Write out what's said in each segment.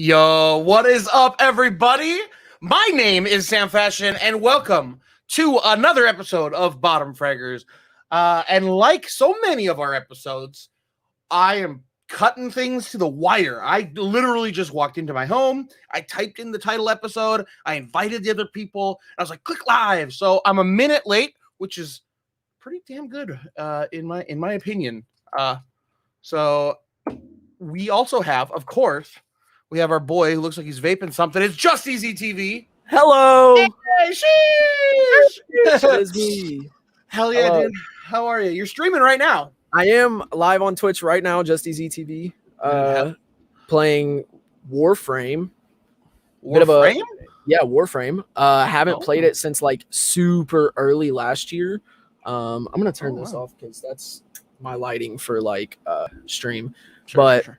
Yo, what is up, everybody? My name is Sam Fashion, and welcome to another episode of Bottom Fraggers. And like so many of our episodes, I am cutting things to the wire. I literally just walked into my home. I typed in the title episode. I invited the other people. I was like, click live. So I'm a minute late, which is pretty damn good in my opinion. So we also have, of course, we have our boy who looks like he's vaping something. It's Just Easy TV. Hello. Hey, sheesh. It is me. Hell yeah, Hello. dude. How are you? You're streaming right now. I am live on Twitch right now, Just Easy TV, playing Warframe. Warframe? Warframe. Haven't played it since like super early last year. I'm gonna turn this off because that's my lighting for like stream. Sure.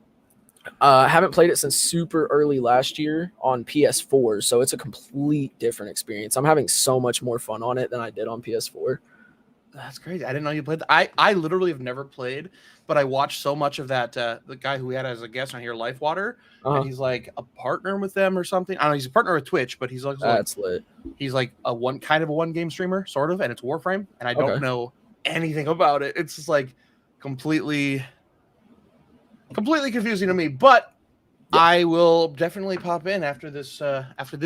Haven't played it since super early last year on PS4, so it's a complete different experience. I'm having so much more fun on it than I did on PS4. That's crazy. I didn't know you played. I literally have never played, but I watched so much of that. The guy who we had as a guest on here, Lifewater, and he's like a partner with them or something. I don't know. He's a partner with Twitch, but he's like That's lit. He's like a one game streamer, sort of, and it's Warframe, and I don't know anything about it. It's just like completely confusing to me, but I will definitely pop in after this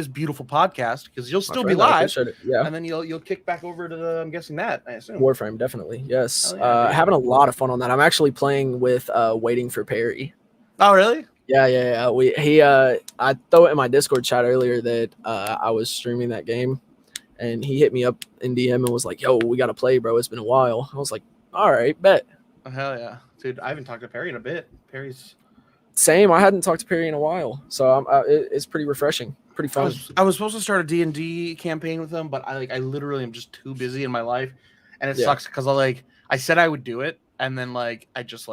beautiful podcast because you'll still be live, and then you'll kick back over to I'm guessing that I assume Warframe, definitely, yes. Yeah, having a lot of fun on that. I'm actually playing with Waiting for Perry. Oh really? Yeah. I threw it in my Discord chat earlier that I was streaming that game, and he hit me up in DM and was like, "Yo, we gotta play, bro. It's been a while." I was like, "All right, bet." Oh, hell yeah, dude! I haven't talked to Perry in a bit. Perry's same. I hadn't talked to Perry in a while, so it's pretty refreshing, pretty fun. I was supposed to start a D&D campaign with him, but I literally am just too busy in my life, and it sucks because I said I would do it, and then I just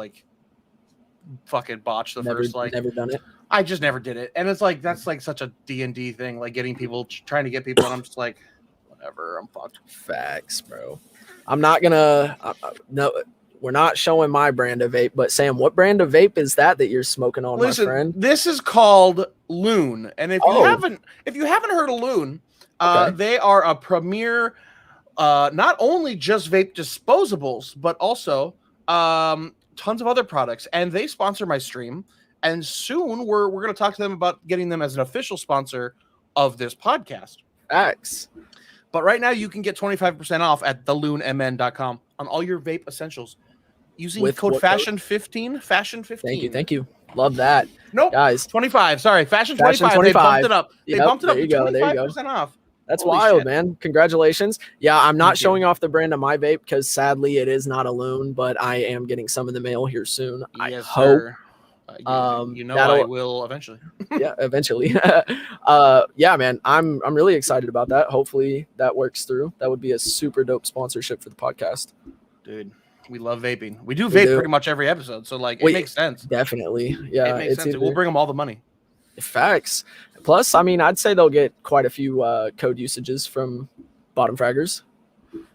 fucking botched the first never done it. I just never did it, and it's that's such a D&D thing, getting people, trying to get people, and I'm just like, whatever, I'm fucked. Facts, bro. I'm not gonna no. We're not showing my brand of vape, but Sam, what brand of vape is that you're smoking on, my friend? This is called Loon, and if you haven't heard of Loon, they are a premier, not only just vape disposables, but also tons of other products, and they sponsor my stream. And soon we're going to talk to them about getting them as an official sponsor of this podcast. Facts. But right now you can get 25% off at theloonmn.com on all your vape essentials using code Fashion15. Fashion15. Thank you. Love that. Nope, guys. 25. Sorry, Fashion25. They bumped it up. They bumped it up to 25% off. That's wild, man. Congratulations. Yeah, I'm not showing off the brand of my vape because sadly it is not a Loon, but I am getting some in the mail here soon. I hope. I will eventually. Yeah, eventually. Yeah, man, I'm really excited about that. Hopefully that works through. That would be a super dope sponsorship for the podcast. Dude, we love vaping. We do vape pretty much every episode, so it makes sense. Definitely. Yeah, it makes sense. We'll bring them all the money. Facts. Plus, I mean, I'd say they'll get quite a few code usages from Bottom Fraggers.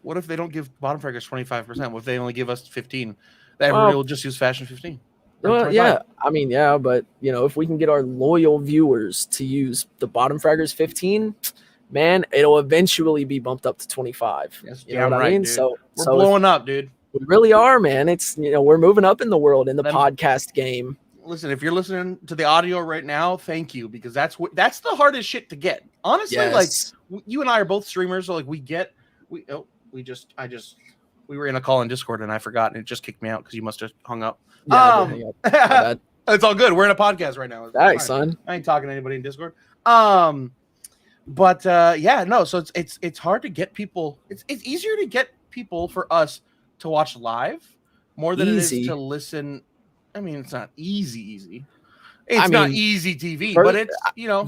What if they don't give Bottom Fraggers 25%? What if they only give us 15%? Everybody will just use Fashion 15. Well, yeah, I mean, yeah, but if we can get our loyal viewers to use the Bottom Fraggers 15, man, it'll eventually be bumped up to 25. Yes, you know what I mean? Dude. So we're blowing up, dude. We really are, man. It's we're moving up in the world in the podcast game. Listen, if you're listening to the audio right now, thank you, because that's the hardest shit to get. Honestly, you and I are both streamers, so we were in a call in Discord and I forgot and it just kicked me out because you must have hung up. Yeah, it's all good. We're in a podcast right now. Thanks, son. I ain't talking to anybody in Discord. So it's hard to get people. It's easier to get people for us to watch live more than it is to listen. I mean, it's not easy. It's not easy TV, but it's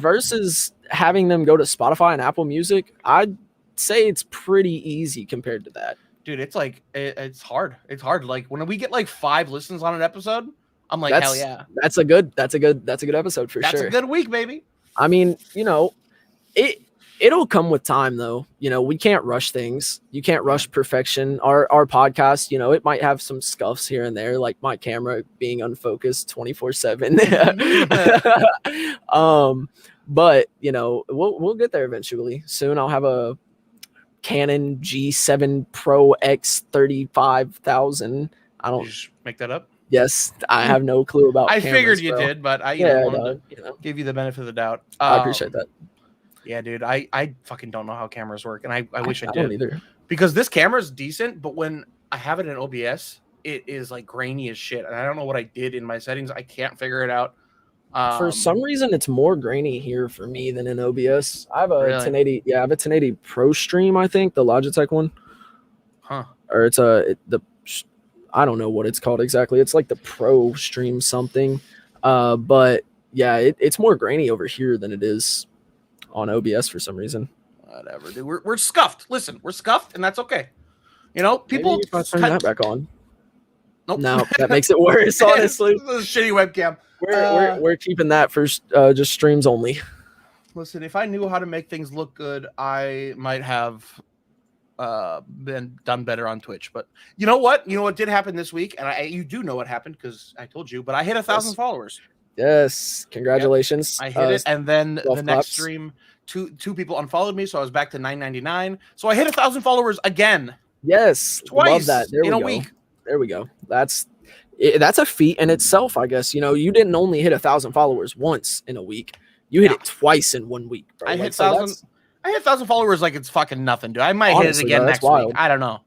versus having them go to Spotify and Apple Music. I'd say it's pretty easy compared to that. Dude, it's it's hard. It's hard. When we get 5 listens on an episode, I'm like, hell yeah. That's a good episode for sure. That's a good week, baby. I mean, It'll come with time, though. You know, we can't rush things. You can't rush perfection. Our podcast, you know, it might have some scuffs here and there, like my camera being unfocused 24/7. But you know, we'll get there eventually. Soon, I'll have a Canon G7 Pro X 35,000. I don't Did you just make that up. Yes, I have no clue about. I cameras, figured you bro. did, but I wanted to give you the benefit of the doubt. I appreciate that. Yeah, dude, I fucking don't know how cameras work, and I wish I did. Don't either. Because this camera is decent, but when I have it in OBS, it is like grainy as shit, and I don't know what I did in my settings. I can't figure it out. For some reason, it's more grainy here for me than in OBS. I have a Really? 1080. Yeah, I have a 1080 Pro Stream. I think the Logitech one. Huh? Or it's I don't know what it's called exactly. It's like the Pro Stream something. But yeah, it's more grainy over here than it is on OBS for some reason. Whatever, dude. We're scuffed. Listen, we're scuffed, and that's okay. You know, people. Maybe if I turn that back on. Nope. No, that makes it worse. Honestly, This is a shitty webcam. we're keeping that for just streams only. Listen, if I knew how to make things look good, I might have been done better on Twitch. But you know what? You know what did happen this week, and you do know what happened because I told you. But I hit 1,000 followers. Yes, congratulations. Yep. I hit it, and then the next claps. stream, two people unfollowed me, so I was back to 999. So I hit 1,000 followers again. Yes, twice. Love that. There in we a go. week. There we go. That's a feat in itself, I guess. You know, you didn't only hit 1,000 followers once in a week. You hit it twice in 1 week, bro. I hit 1,000 followers like it's fucking nothing, dude. I might Honestly, hit it again bro, next wild. week. I don't know.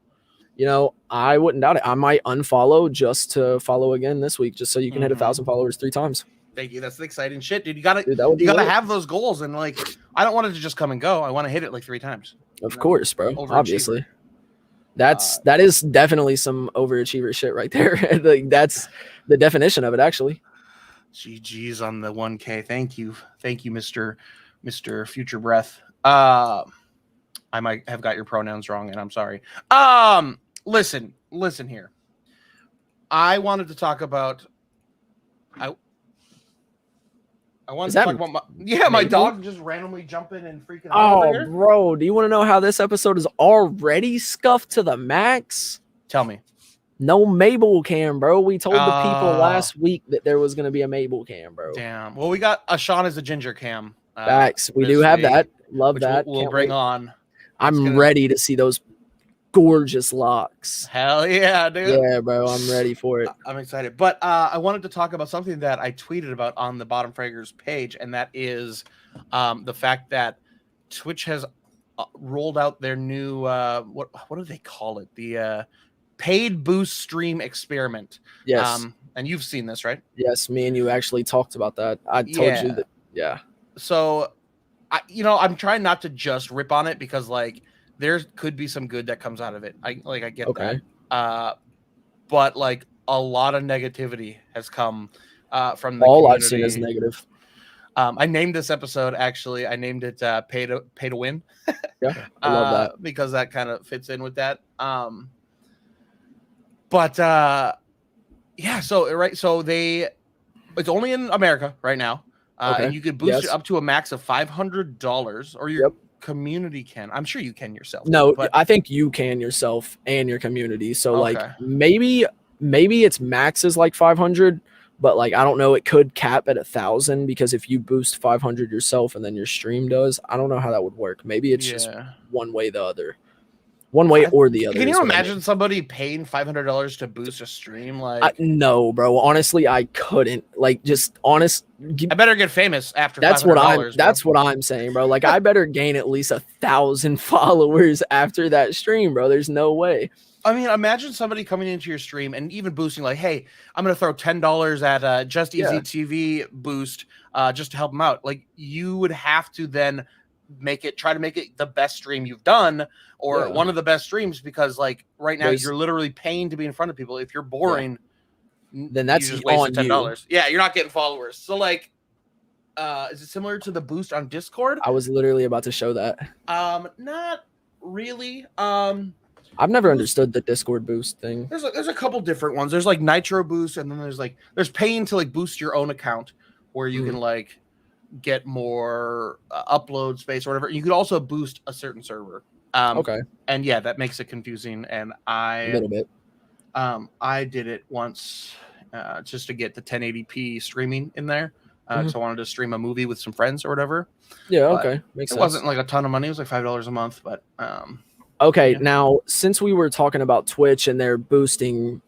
You know, I wouldn't doubt it. I might unfollow just to follow again this week, just so you can hit 1,000 followers 3 times. Thank you. That's the exciting shit, dude. You gotta Dude, have those goals, and like I don't want it to just come and go. I want to hit it like 3 times. Of course, bro. Overachiever. Obviously. That is definitely some overachiever shit right there. Like that's the definition of it, actually. GG's on the 1K. Thank you, Mr. Future Breath. I might have got your pronouns wrong, and I'm sorry. Listen here. I wanted to talk about. I wanted to talk about my dog just randomly jumping and freaking out. Oh, bro, do you want to know how this episode is already scuffed to the max? Tell me. No Mabel cam, bro. We told the people last week that there was going to be a Mabel cam, bro. Damn. Well, we got a SeanIsAGinger cam. Facts. We do have that. Love that. We'll bring on. I'm ready to see those gorgeous locks. Hell yeah, dude. Yeah, bro. I'm ready for it. I'm excited. But I wanted to talk about something that I tweeted about on the Bottom Fraggers page, and that is the fact that Twitch has rolled out their new what do they call it? The paid boost stream experiment. Yes. And you've seen this, right? Yes, me and you actually talked about that. I told you that. Yeah. So, I'm trying not to just rip on it because, like, there could be some good that comes out of it. I get that. But like a lot of negativity has come from the all community. I've seen is negative. I named this episode actually. I named it "Pay to Win." Yeah, I love that because that kind of fits in with that. So it's only in America right now, and you could boost it up to a max of $500, or your community can. I'm sure you can yourself. No, but I think you can yourself and your community. So like maybe its max is like 500, but like I don't know, it could cap at 1,000 because if you boost 500 yourself and then your stream does, I don't know how that would work. Maybe it's just one way or the other. Can you imagine somebody paying $500 to boost a stream? Like, no, bro. Honestly, I couldn't. Like, just honest. I better get famous after. That's what I'm saying, bro. Like, I better gain at least 1,000 followers after that stream, bro. There's no way. I mean, imagine somebody coming into your stream and even boosting, like, "Hey, I'm gonna throw $10 at Just Easy TV boost, just to help them out." Like, you would have to then try to make it the best stream you've done, or one of the best streams, because like right now you're literally paying to be in front of people. If you're boring, then that's you just on wasted $10. Yeah, you're not getting followers. So like, is it similar to the boost on Discord? I was literally about to show that. Not really. I've never understood the Discord boost thing. There's a couple different ones. There's like Nitro boost, and then there's paying to like boost your own account, where you can like get more upload space or whatever. You could also boost a certain server. Okay. And yeah, that makes it confusing. And A little bit. I did it once just to get the 1080p streaming in there. Because I wanted to stream a movie with some friends or whatever. Yeah, But okay. Makes sense. It wasn't like a ton of money. It was like $5 a month. But okay, yeah. Now since we were talking about Twitch and they're boosting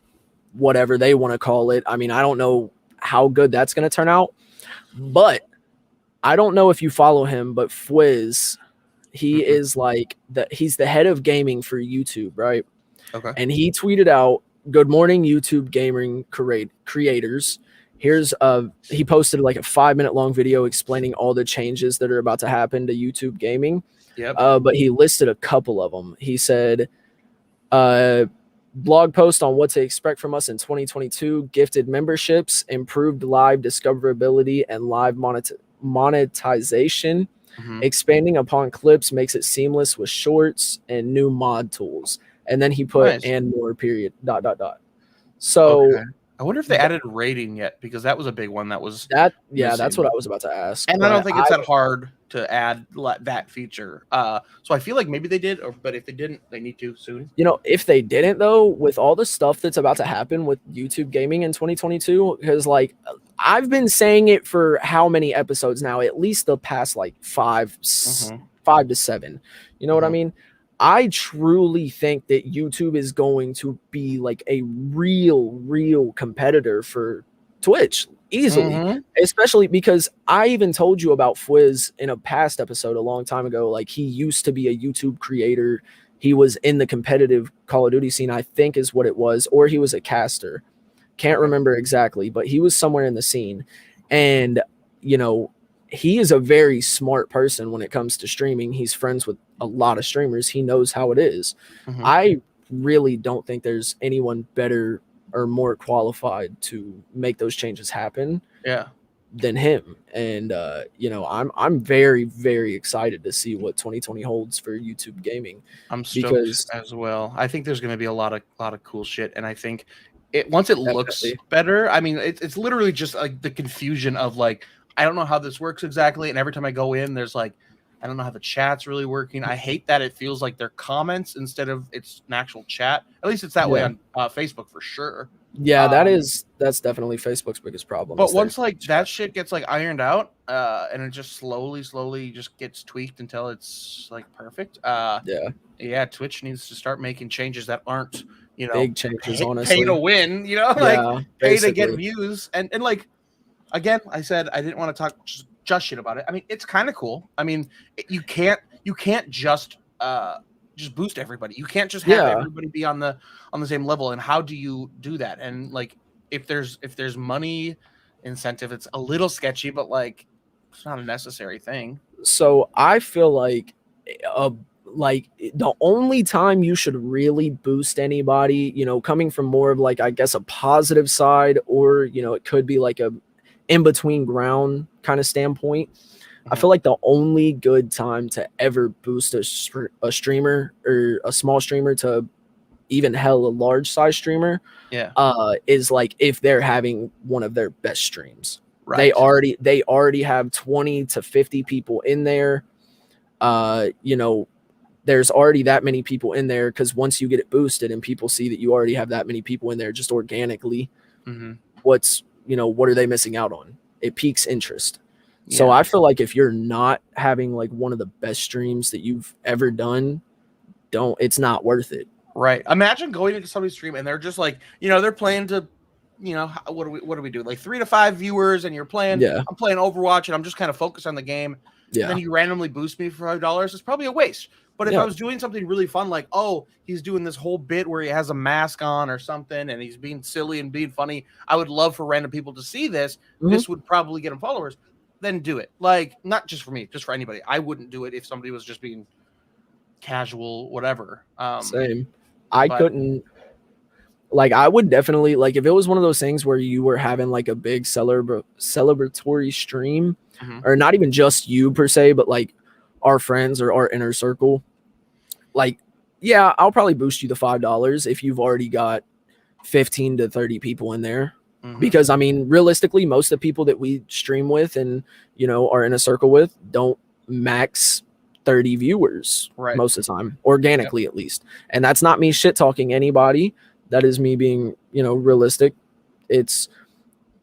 whatever they want to call it, I mean, I don't know how good that's going to turn out, but I don't know if you follow him, but Fwiz, he is like he's the head of gaming for YouTube, right? Okay. And he tweeted out, "Good morning, YouTube gaming creators. Here's he posted like a 5-minute long video explaining all the changes that are about to happen to YouTube gaming. Yep. But he listed a couple of them. He said, blog post on what to expect from us in 2022, gifted memberships, improved live discoverability and live monetization, expanding upon clips makes it seamless with shorts and new mod tools." And then he put and more period ... So I wonder if they added rating yet, because that was a big one that was yeah, that's what I was about to ask. And I don't think it's that hard to add that feature. So I feel like maybe they did, but if they didn't, they need to soon. You know, if they didn't though, with all the stuff that's about to happen with YouTube gaming in 2022, because like I've been saying it for how many episodes now, at least the past like 5 to 7. You know what I mean? I truly think that YouTube is going to be like a real competitor for Twitch easily, especially because I even told you about Fwiz in a past episode a long time ago. Like he used to be a YouTube creator. He was in the competitive Call of Duty scene, I think is what it was, or he was a caster. Can't remember exactly, but he was somewhere in the scene. And, you know, he is a very smart person when it comes to streaming. He's friends with a lot of streamers. He knows how it is. I really don't think there's anyone better or more qualified to make those changes happen than him. And you know, I'm very excited to see what 2020 holds for YouTube gaming. I'm stoked as well. I think there's going to be a lot of cool shit, and I think once it looks better, I mean, it's literally just like the confusion of like, I don't know how this works exactly, and every time I go in, there's like, I don't know how the chat's really working. I hate that it feels like they're comments instead of it's an actual chat. At least it's that way on Facebook for sure. Yeah, that's definitely Facebook's biggest problem. But once like that shit gets like ironed out, and it just slowly just gets tweaked until it's like perfect. Twitch needs to start making changes that aren't, you know, big changes, honestly. Pay to win, you know, like pay to get views, and like again, I said I didn't want to talk just shit about it. I mean, it's kind of cool. I mean, you can't just boost everybody. You can't just have everybody be on the same level. And how do you do that? And like, if there's money incentive, it's a little sketchy, but like, it's not a necessary thing. So I feel like the only time you should really boost anybody, you know, coming from more of like, I guess, a positive side, or, you know, it could be like a in-between ground kind of standpoint. I feel like the only good time to ever boost a streamer or a small streamer to even hell a large size streamer is like if they're having one of their best streams. Right. They already have 20 to 50 people in there. You know, there's already that many people in there, because once you get it boosted and people see that you already have that many people in there just organically, what are they missing out on? It piques interest. So I feel like if you're not having like one of the best streams that you've ever done, it's not worth it. Right. Imagine going into somebody's stream and they're just like, you know, they're playing to, you know, what do we do? Like 3 to 5 viewers, and you're playing, I'm playing Overwatch and I'm just kind of focused on the game. Yeah. And then you randomly boost me for $5. It's probably a waste. But if I was doing something really fun, like, oh, he's doing this whole bit where he has a mask on or something, and he's being silly and being funny, I would love for random people to see this. This would probably get him followers. Then do it. Like, not just for me, just for anybody. I wouldn't do it if somebody was just being casual, whatever. Same. I couldn't. Like, I would definitely, like, if it was one of those things where you were having like a big celebratory stream, or not even just you per se, but like our friends or our inner circle, like, yeah, I'll probably boost you the $5 if you've already got 15 to 30 people in there. Because I mean, realistically, most of the people that we stream with and, you know, are in a circle with don't max 30 viewers most of the time, organically at least. And that's not me shit talking anybody. That is me being, you know, realistic. It's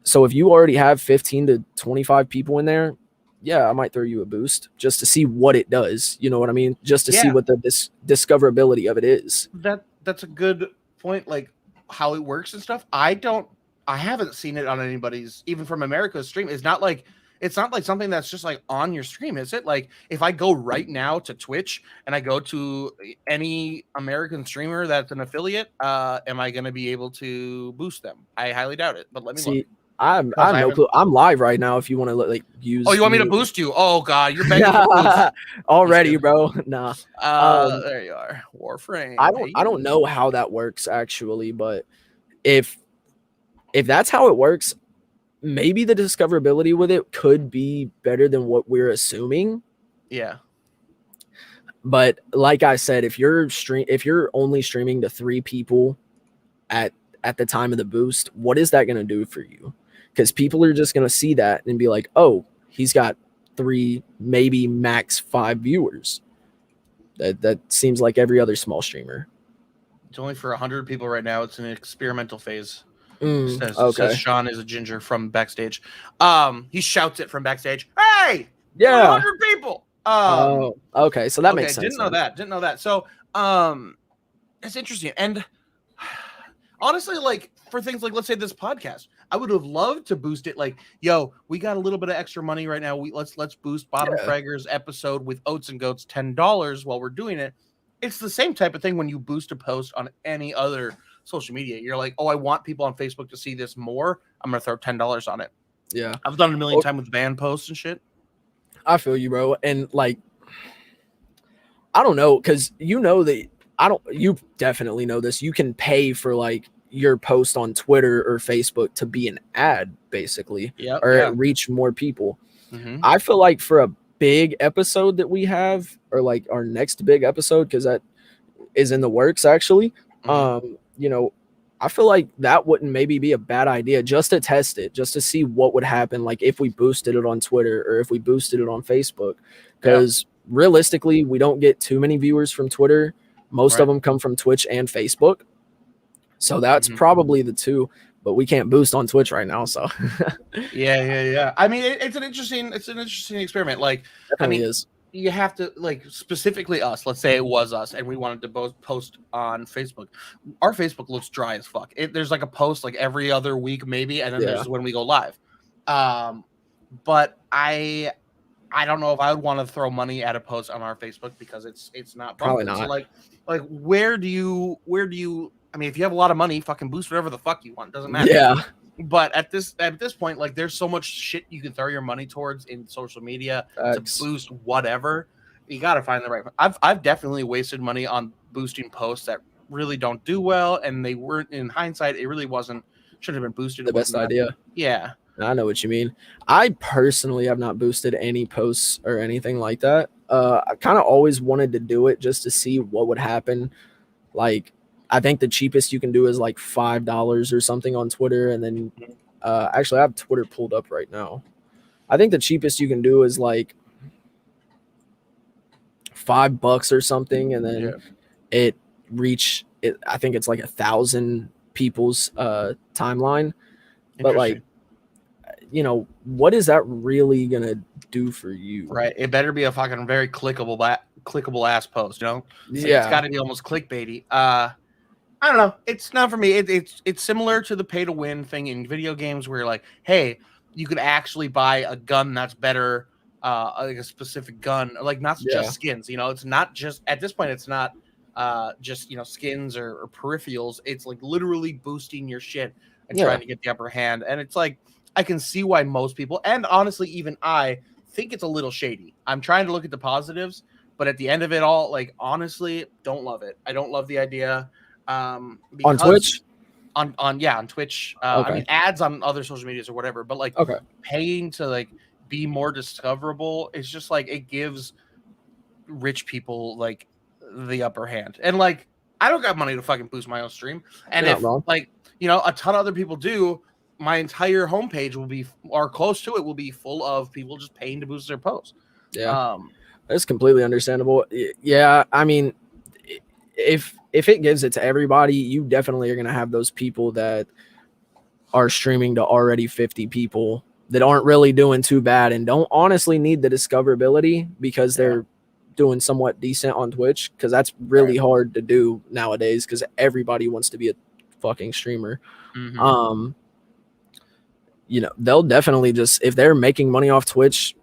so if you already have 15 to 25 people in there, yeah, I might throw you a boost just to see what it does. You know what I mean? Just to see what the discoverability of it is. That's a good point. Like how it works and stuff. I haven't seen it on anybody's, even from America's stream. It's not like something that's just like on your stream, is it? Like if I go right now to Twitch and I go to any American streamer that's an affiliate, am I going to be able to boost them? I highly doubt it, but let me look. I'm no clue. I'm live right now. If you want to like use. Oh, you want me to boost you? Oh God, you're begging for boost already, bro. Nah. There you are. Warframe. I don't know how that works actually, but if that's how it works, maybe the discoverability with it could be better than what we're assuming. Yeah. But like I said, if you're only streaming to 3 people at the time of the boost, what is that going to do for you? Because people are just going to see that and be like, oh, he's got 3, maybe max 5 viewers. That seems like every other small streamer. It's only for 100 people right now. It's an experimental phase. Okay. Says SeanIsAGinger from backstage. He shouts it from backstage. Hey, yeah, 100 people. Okay, so that makes sense. Didn't know that. So, it's interesting. And honestly, like for things like, let's say this podcast, I would have loved to boost it. Like, yo, we got a little bit of extra money right now. Let's boost Bottom Fraggers episode with Oats and Goats $10 while we're doing it. It's the same type of thing when you boost a post on any other social media. You're like, oh, I want people on Facebook to see this more. I'm gonna throw $10 on it. Yeah, I've done it a million times with band posts and shit. I feel you, bro. And like, I don't know, because you know that you definitely know this. You can pay for like your post on Twitter or Facebook to be an ad, basically, reach more people. I feel like for a big episode that we have, or like our next big episode, because that is in the works actually. You know, I feel like that wouldn't maybe be a bad idea just to test it, just to see what would happen. Like if we boosted it on Twitter or if we boosted it on Facebook, because realistically, we don't get too many viewers from Twitter. Most of them come from Twitch and Facebook. So that's probably the two, but we can't boost on Twitch right now. So yeah. I mean, it's an interesting experiment. Like, Definitely is. You have to, like, specifically us, let's say it was us and we wanted to both post on Facebook. Our Facebook looks dry as fuck. There's like a post like every other week maybe, and then there's when we go live. But I don't know if I would want to throw money at a post on our Facebook because it's not probably not. So like where do you I mean, if you have a lot of money, fucking boost whatever the fuck you want. It doesn't matter. Yeah. But at this point, like, there's so much shit you can throw your money towards in social media to boost whatever. You got to find the right. I've definitely wasted money on boosting posts that really don't do well, and they weren't. In hindsight, it really wasn't. Should have been boosted. The best idea. Yeah, I know what you mean. I personally have not boosted any posts or anything like that. I kind of always wanted to do it just to see what would happen. Like, I think the cheapest you can do is like $5 or something on Twitter. And then actually I have Twitter pulled up right now. I think the cheapest you can do is like $5 or something. And then I think it's like 1,000 people's timeline. But like, you know, what is that really going to do for you? Right. It better be a fucking very clickable ass post, you know? It's got to be almost clickbaity. I don't know. It's not for me. It's similar to the pay to win thing in video games where like, hey, you could actually buy a gun that's better, like a specific gun, like not just skins. You know, it's not just at this point. It's not just, you know, skins or peripherals. It's like literally boosting your shit and trying to get the upper hand. And it's like I can see why most people, and honestly, even I think it's a little shady. I'm trying to look at the positives, but at the end of it all, like honestly, don't love it. I don't love the idea. On Twitch, on Twitch. I mean, ads on other social medias or whatever, but like paying to like be more discoverable is just like it gives rich people like the upper hand. And like I don't got money to fucking boost my own stream, and if like, you know, a ton of other people do, my entire homepage will be, or close to it, will be full of people just paying to boost their posts. Yeah, that's completely understandable. Yeah, I mean, if it gives it to everybody, you definitely are gonna have those people that are streaming to already 50 people that aren't really doing too bad and don't honestly need the discoverability because they're doing somewhat decent on Twitch, because that's really hard to do nowadays because everybody wants to be a fucking streamer. You know, they'll definitely just, if they're making money off Twitch,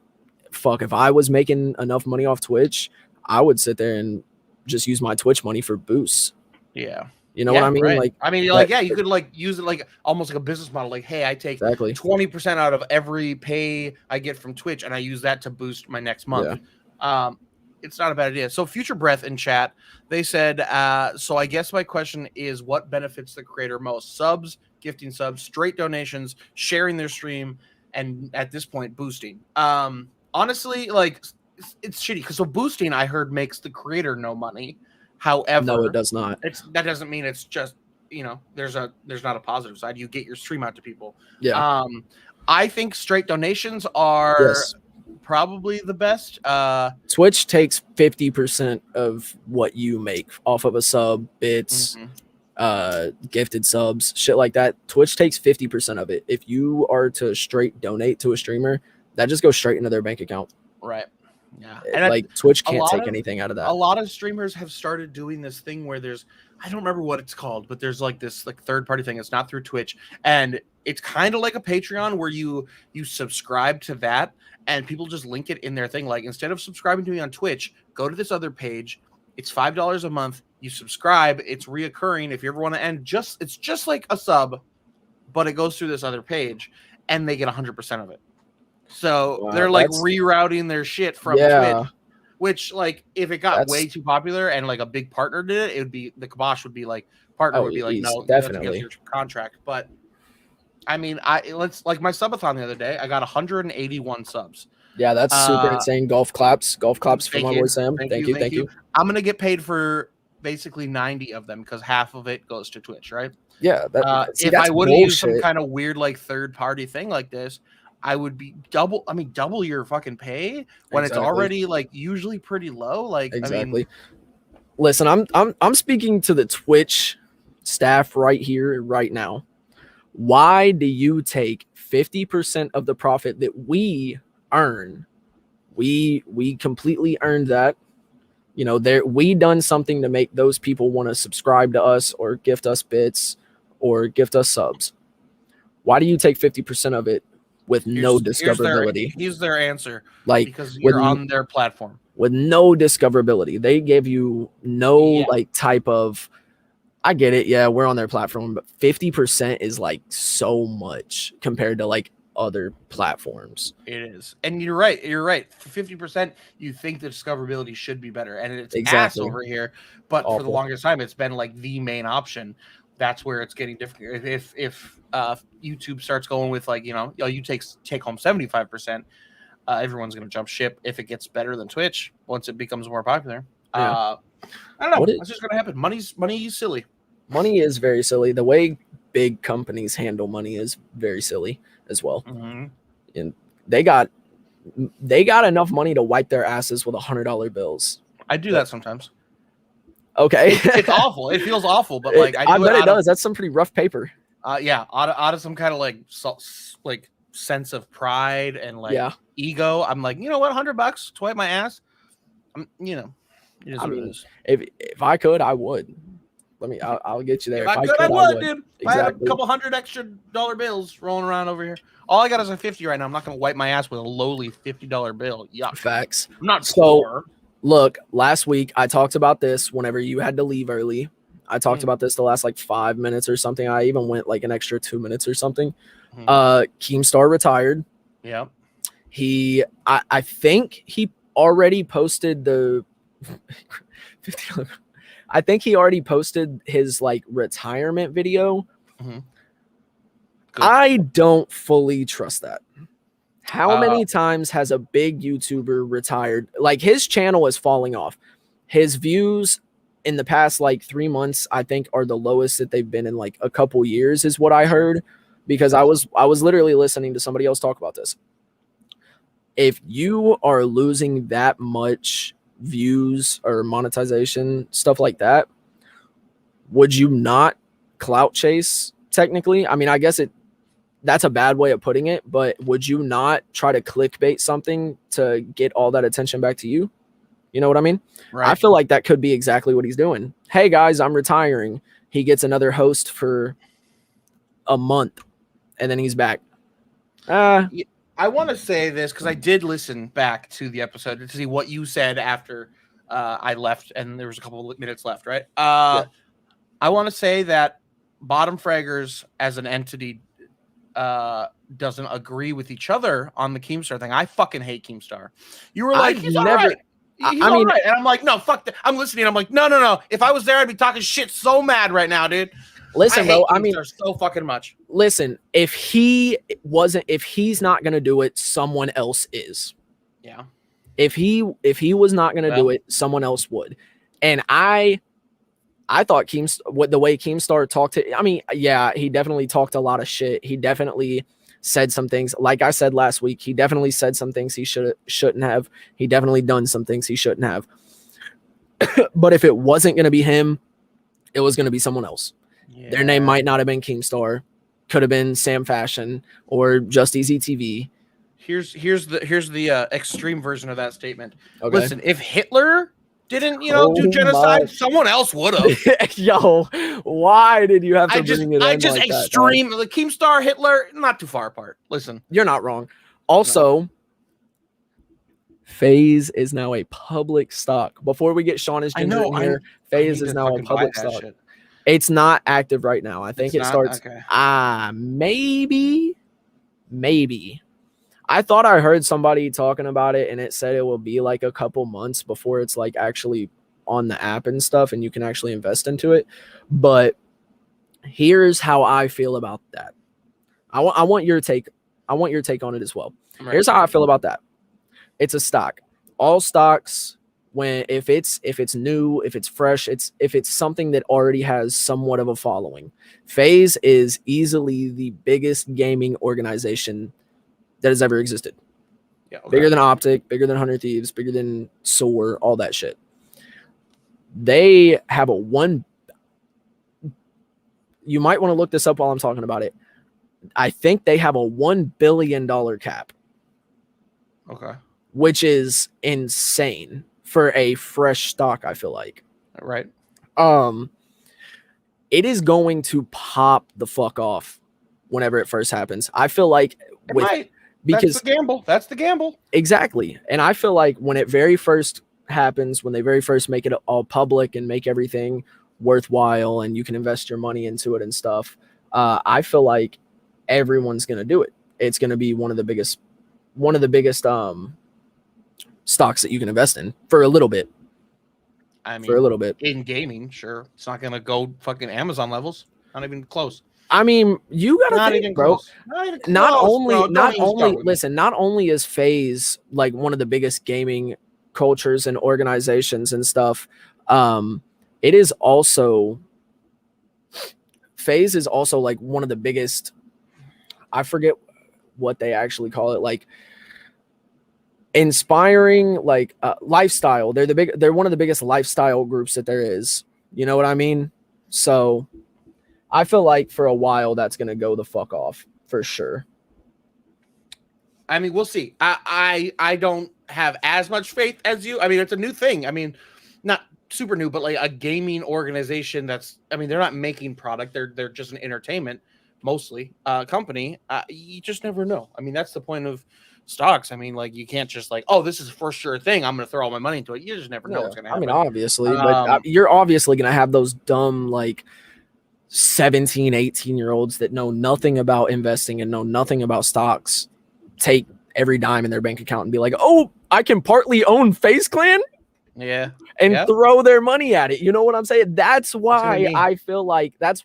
fuck, if I was making enough money off Twitch, I would sit there and just use my Twitch money for boosts. Yeah. You know what I mean? Right. Like, I mean, like, you could like use it like almost like a business model. Like, hey, I take 20% out of every pay I get from Twitch, and I use that to boost my next month. It's not a bad idea. So Future Breath in chat, they said, so I guess my question is, what benefits the creator most? Subs, gifting subs, straight donations, sharing their stream, and at this point, boosting. Honestly, like, it's shitty because so boosting, I heard, makes the creator no money. However, no, it does not. That doesn't mean it's just, you know, there's not a positive side. You get your stream out to people. Yeah. I think straight donations are probably the best. Twitch takes 50% of what you make off of a sub, bits, gifted subs, shit like that. Twitch takes 50% of it. If you are to straight donate to a streamer, that just goes straight into their bank account. Right. Yeah, and like Twitch can't take anything out of that. A lot of streamers have started doing this thing where there's, I don't remember what it's called, but there's like this like third party thing. It's not through Twitch, and it's kind of like a Patreon where you subscribe to that, and people just link it in their thing. Like, instead of subscribing to me on Twitch, go to this other page. It's $5 a month. You subscribe. It's reoccurring. If you ever want to end, it's just like a sub, but it goes through this other page, and they get 100% of it. So they're like rerouting their shit from Twitch, which, like, if it got way too popular and like a big partner did it, it would be, the kibosh would be like, partner would be like, no, definitely your contract. But I mean, let's, like, my subathon the other day, I got 181 subs. Yeah, that's super insane. Golf claps for my boy Sam. Thank you. I'm gonna get paid for basically 90 of them because half of it goes to Twitch, right? Yeah. If I would have used some kind of weird like third party thing like this, I would be double your fucking pay when it's already like usually pretty low. Like, I mean, listen, I'm speaking to the Twitch staff right here, right now. Why do you take 50% of the profit that we earn? We completely earned that. You know, we done something to make those people want to subscribe to us or gift us bits or gift us subs. Why do you take 50% of it? With no discoverability. Here's their answer. Like, because you're on their platform. With no discoverability. They give you no like type of, I get it, yeah, we're on their platform, but 50% is like so much compared to like other platforms. It is. And you're right. For 50%, you think the discoverability should be better. And it's ass over here. But for the longest time, it's been like the main option. That's where it's getting difficult. If YouTube starts going with, like, you know, you take home 75%, everyone's going to jump ship if it gets better than Twitch once it becomes more popular. I don't know. That's just going to happen. Money's silly. Money is very silly. The way big companies handle money is very silly as well. And they got enough money to wipe their asses with $100 bills. I do that sometimes. Okay. It's awful. It feels awful, but like I bet it does. That's some pretty rough paper. Out of some kind of like sense of pride and like ego. I'm like, you know what, $100 to wipe my ass. You know, it is what it is. If I could, I would. I'll get you there. If I could, I would, dude. Exactly. I have a couple $100 extra bills rolling around over here. All I got is a 50 right now. I'm not gonna wipe my ass with a lowly $50 bill. Yuck. Facts. I'm not poor. Look, last week I talked about this whenever you had to leave early. I talked about this the last like 5 minutes or something. I even went like an extra 2 minutes or something. Keemstar retired. Yeah. I think he already posted the $50. I think he already posted his like retirement video. I don't fully trust that. How many times has a big YouTuber retired? Like, his channel is falling off. His views in the past like 3 months, I think, are the lowest that they've been in like a couple years, is what I heard. because I was literally listening to somebody else talk about this. If you are losing that much views or monetization, stuff like that, would you not clout chase technically? I mean, I guess that's a bad way of putting it, but would you not try to clickbait something to get all that attention back to you? You know what I mean? Right. I feel like that could be exactly what he's doing. Hey guys, I'm retiring. He gets another host for a month and then he's back. I want to say this because I did listen back to the episode to see what you said after I left, and there was a couple of minutes left, right? Yeah. I want to say that Bottom Fraggers as an entity doesn't agree with each other on the Keemstar thing. I fucking hate Keemstar. You were like, he's all right. He's all right. And I'm like, no, fuck that. I'm listening. I'm like, no. If I was there, I'd be talking shit so mad right now, dude. Listen, bro, I mean, so fucking much. Listen, if he's not gonna do it, someone else is. Yeah. If he was not gonna do it, someone else would. And I thought the way Keemstar talked to, I mean, yeah, he definitely talked a lot of shit. He definitely said some things. Like I said last week, he definitely said some things he shouldn't have. He definitely done some things he shouldn't have. But if it wasn't gonna be him, it was gonna be someone else. Yeah. Their name might not have been Keemstar, could have been Sam Fashion or Just Easy TV. Here's the extreme version of that statement. Okay. Listen, if Hitler didn't do genocide, someone else would have. Yo, why did you have to bring it in? I just like extreme. The Keemstar, Hitler, not too far apart. Listen, you're not wrong. Also, FaZe is now a public stock. Before we get SeanIsAGinger in here, FaZe is now a public stock. Shit. It's not active right now. I think it starts. Okay. Maybe. I thought I heard somebody talking about it, and it said it will be like a couple months before it's like actually on the app and stuff, and you can actually invest into it. But here's how I feel about that. I want your take. I want your take on it as well. Right. Here's how I feel about that. It's a stock. All stocks. If it's new, if it's fresh, if it's something that already has somewhat of a following. FaZe is easily the biggest gaming organization that has ever existed. Yeah, okay. Bigger than Optic, bigger than 100 Thieves, bigger than SOAR, all that shit. They have you might want to look this up while I'm talking about it. I think they have a $1 billion cap. Okay. Which is insane for a fresh stock, I feel like. Right. It is going to pop the fuck off whenever it first happens. I feel like because that's the gamble. Exactly. And I feel like when it very first happens, when they very first make it all public and make everything worthwhile and you can invest your money into it and stuff, I feel like everyone's going to do it. It's going to be one of the biggest stocks that you can invest in for a little bit. I mean, for a little bit in gaming, sure. It's not going to go fucking Amazon levels. Not even close. I mean, you got to think, bro. Not only is FaZe like one of the biggest gaming cultures and organizations and stuff, it is also FaZe is also like one of the biggest, I forget what they actually call it, like inspiring like lifestyle. They're one of the biggest lifestyle groups that there is. You know what I mean? So I feel like for a while that's gonna go the fuck off for sure. I mean, we'll see. I don't have as much faith as you. I mean, it's a new thing. I mean, not super new, but like a gaming organization that's, I mean, they're not making product. They're just an entertainment mostly company. You just never know. I mean, that's the point of stocks. I mean, like, you can't just like, oh, this is for sure thing, I'm going to throw all my money into it. You just never know what's going to happen. I mean, obviously, but you're obviously going to have those dumb, like 17, 18-year-olds that know nothing about investing and know nothing about stocks take every dime in their bank account and be like, oh, I can partly own FaZe Clan. Yeah. And throw their money at it. You know what I'm saying? That's why I feel like that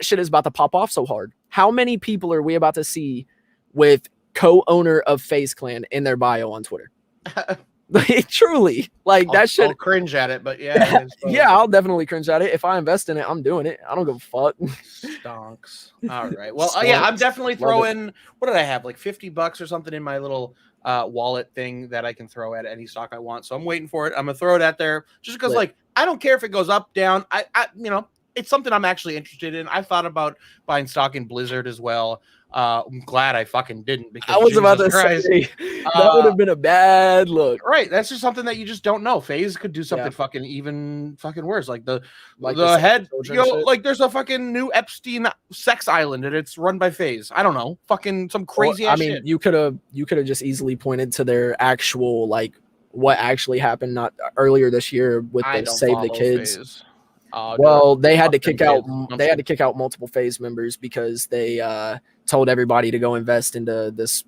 shit is about to pop off so hard. How many people are we about to see with co-owner of FaZe Clan in their bio on Twitter? Like, truly, like that shit. I'll cringe at it, but yeah, it is, yeah, I'll definitely cringe at it. If I invest in it, I'm doing it. I don't give a fuck. Stonks. All right. Well, yeah, I'm definitely throwing. What did I have? Like $50 or something in my little wallet thing that I can throw at any stock I want. So I'm waiting for it. I'm gonna throw it out there just because, like, I don't care if it goes up, down. I it's something I'm actually interested in. I thought about buying stock in Blizzard as well. I'm glad I fucking didn't, because I was about to say that would have been a bad look. Right, that's just something that you just don't know. FaZe could do something fucking even fucking worse. Like the head, like there's a fucking new Epstein sex island and it's run by FaZe. I don't know, fucking some crazy. I mean, shit. you could have just easily pointed to their actual, like, what actually happened not earlier this year with the Save the Kids. FaZe. Well, they had to kick out multiple FaZe members because they told everybody to go invest into this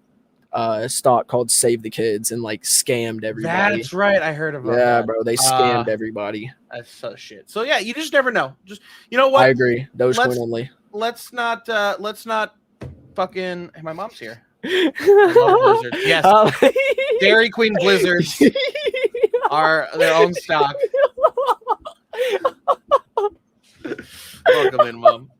stock called Save the Kids and like scammed everybody. That's right, I heard about that. Yeah, bro, they scammed everybody. That's so shit. So yeah, you just never know. Just, you know what? I agree. Dogecoin only. Let's not fucking. Hey, my mom's here. I love Blizzard. Yes, Dairy Queen Blizzards are their own stock. Welcome in, Mom.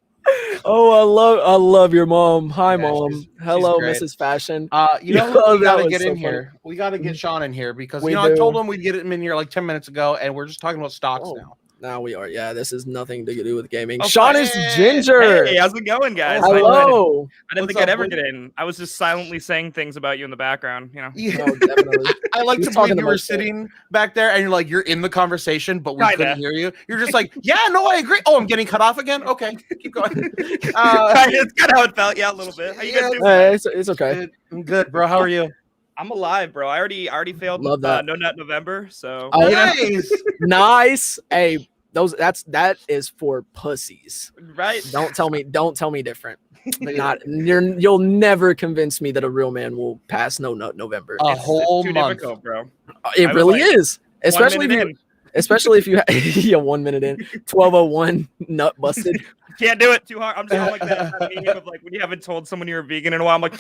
Oh, I love your mom. Hi, Mom. She's Hello, great. Mrs. Fashion. We gotta get in here. We gotta get Sean in here because I told him we'd get him in here like 10 minutes ago, and we're just talking about stocks now. Now we are. Yeah, this is nothing to do with gaming. Okay. Sean is Ginger. Hey, how's it going, guys? Hello. I didn't think I'd ever get in. I was just silently saying things about you in the background, you know. Yeah. No, definitely. I like to believe you were sitting back there and you're like, you're in the conversation, but we couldn't hear you. You're just like, yeah, no, I agree. Oh, I'm getting cut off again. Okay, keep going. It's kind of how it felt. Yeah, a little bit. How you guys doing? It's okay. I'm good, bro. How are you? I'm alive, bro. I already failed. Love that. No Nut November. So nice. Nice. Hey, that is for pussies, right? Don't tell me different. You'll never convince me that a real man will pass No Nut November. A whole too month, difficult, bro. It really is, especially if you yeah, 1 minute in, 12:01 nut busted. Can't do it too hard. I'm just like that meme of like when you haven't told someone you're a vegan in a while. I'm like,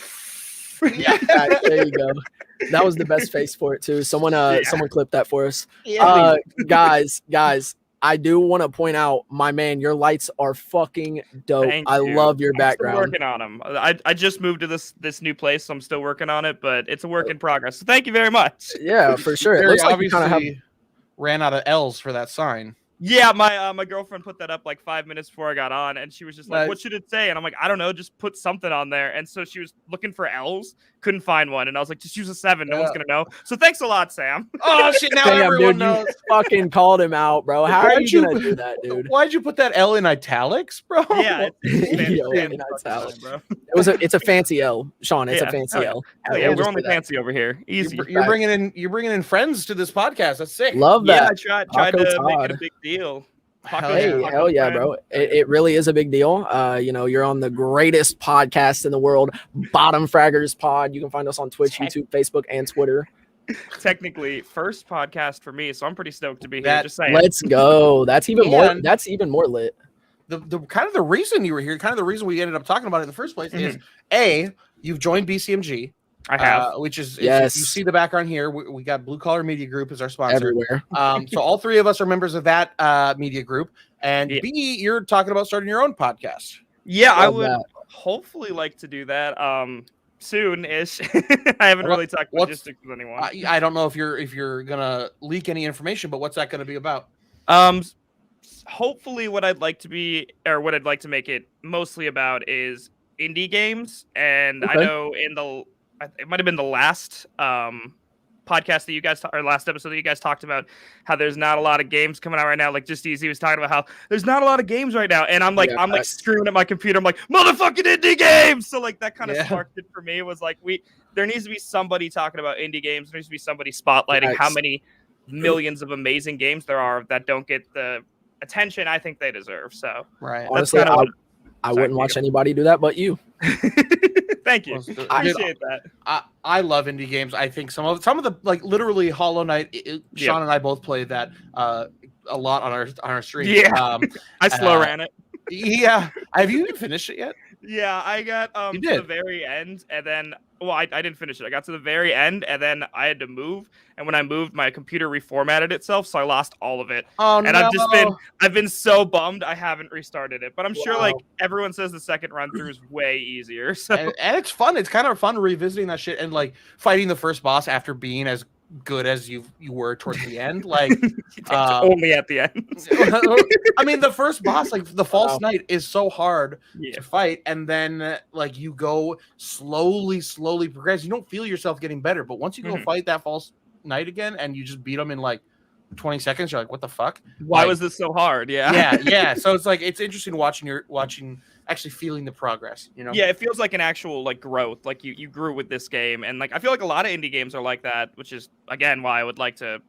yeah, there you go. That was the best face for it too. Someone clipped that for us. Yeah. Guys. I do want to point out, my man, your lights are fucking dope. I love your background. I'm still working on them. I just moved to this new place, so I'm still working on it, but it's a work in progress. So thank you very much. Yeah, for sure. It looks like you kind of ran out of L's for that sign. Yeah, my girlfriend put that up like 5 minutes before I got on, and she was just like, "What should it say?" And I'm like, "I don't know, just put something on there." And so she was looking for L's, couldn't find one, and I was like, "Just use a 7. No one's gonna know." So thanks a lot, Sam. Oh shit! Now everyone knows. You fucking called him out, bro. How are you gonna do that, dude? Why'd you put that L in italics, bro? Yeah, in italics, bro. It's a fancy L, Sean. It's a fancy L. Oh yeah, we're only fancy over here. Easy. You're bringing in friends to this podcast. That's sick. Love that. Yeah, I tried to make it a big deal. Hell yeah, bro. It really is a big deal. You're on the greatest podcast in the world, Bottom Fraggers Pod. You can find us on Twitch, YouTube, Facebook, and Twitter. Technically, first podcast for me, so I'm pretty stoked to be here. Just saying. Let's go. That's even more lit. The kind of the reason you were here, kind of the reason we ended up talking about it in the first place is you've joined BCMG. I have, which is yes. You see the background here. We got Blue Collar Media Group as our sponsor everywhere. So all three of us are members of that media group. And B, you're talking about starting your own podcast. Yeah, I would hopefully like to do that soon-ish. I haven't really talked logistics with anyone. I don't know if you're gonna leak any information, but what's that going to be about? Hopefully, what I'd like to make it mostly about is indie games, and I know it might have been the last podcast that you guys or last episode that you guys talked about how there's not a lot of games coming out right now. Like Just Easy was talking about how there's not a lot of games right now, and I'm like screaming at my computer. I'm like, motherfucking indie games. So like that kind of sparked it for me. It was like there needs to be somebody talking about indie games. There needs to be somebody spotlighting how many millions of amazing games there are that don't get the attention I think they deserve. So honestly, I wouldn't watch anybody do that but you. Thank you. Appreciate that. I love indie games. I think some of the like literally Hollow Knight. Sean and I both played that a lot on our stream. Yeah, I slow ran it. Yeah, have you even finished it yet? Yeah, I got You to did. the very end, and then I didn't finish it. I got to the very end, and then I had to move. And when I moved, my computer reformatted itself, so I lost all of it. Oh And no! I've been so bummed I haven't restarted it. But I'm sure like Wow. everyone says the second run through is way easier. So And it's fun. It's kind of fun revisiting that shit and like fighting the first boss after being as good as you were towards the end. Like, only at the end. I mean, the first boss, like the false Wow. knight, is so hard Yeah. to fight, and then like you go slowly progress. You don't feel yourself getting better, but once you go fight that false knight again, and you just beat him in like 20 seconds, you're like, what the fuck? Why Like, was this so hard? Yeah. yeah. So it's like it's interesting watching actually feeling the progress. You know? Yeah, it feels like an actual like growth. Like you grew with this game, and like I feel like a lot of indie games are like that, which is again why I would like to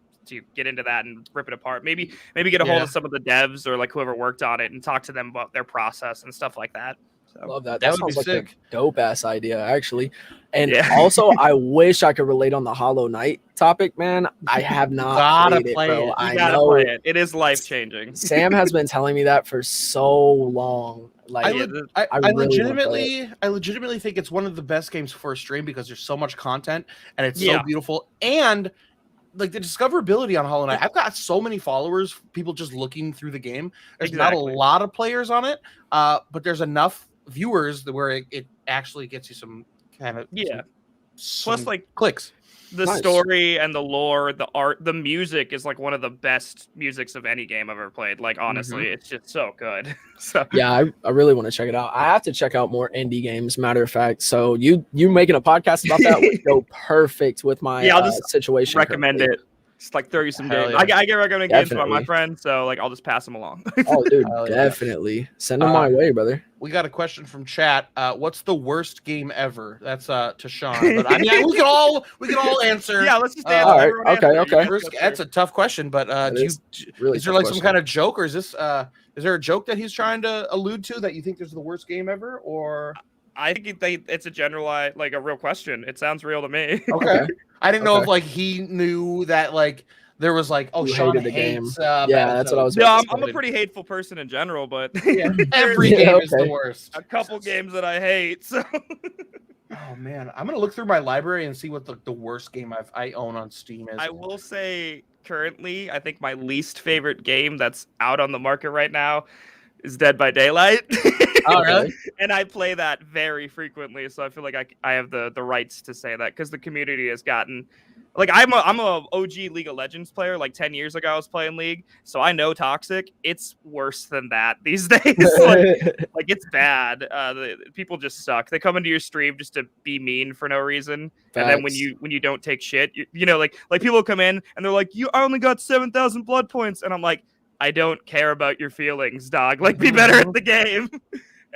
get into that and rip it apart. Maybe get a hold of some of the devs or like whoever worked on it and talk to them about their process and stuff like that. So Love that. That That would be sounds like sick. a dope ass idea, actually. And Yeah. also, I wish I could relate on the Hollow Knight topic, man. I have not Gotta played it, play bro. it. You I gotta know play it. It is life changing. Sam has been telling me that for so long. Like, I really wanna play legitimately think it's one of the best games for a stream because there's so much content and it's Yeah. so beautiful, and like the discoverability on Hollow Knight. I've got so many followers, people just looking through the game. There's not a lot of players on it, but there's enough viewers where it actually gets you some kind of Plus, like clicks. The story and the lore, the art, the music is like one of the best musics of any game I've ever played. Like honestly, it's just so good. So yeah, I really want to check it out. I have to check out more indie games, matter of fact. So you making a podcast about that would go perfect with my I'll just situation. recommend currently. it. Just like throw you some games. Yeah. I get recommended games by Definitely. my friends, so like I'll just pass them along. Oh, dude, Hell yeah. definitely send them my way, brother. We got a question from chat. What's the worst game ever? That's to Sean. But I mean, we can all answer. Yeah, let's just answer. All right, Everyone okay. answer. That's a tough question, but is there like some kind of joke, or is there a joke that he's trying to allude to that you think is the worst game ever, or? I think it's a generalized, like a real question. It sounds real to me. Okay. I didn't know if like he knew that like there was like Sean hated the hates. Yeah, that's what I was. No, I'm a pretty hateful person in general, but every game is the worst. A couple games that I hate. So. Oh man, I'm gonna look through my library and see what the worst game I own on Steam is. I will say currently, I think my least favorite game that's out on the market right now is Dead by Daylight. Oh, really? And I play that very frequently, so I feel like I have the rights to say that because the community has gotten like I'm a OG League of Legends player. Like 10 years ago, I was playing League, so I know toxic. It's worse than that these days. like it's bad. The people just suck. They come into your stream just to be mean for no reason, and then when you don't take shit, you know, like people come in and they're like, I only got 7,000 blood points, and I'm like, I don't care about your feelings, dog. Like, be better at the game.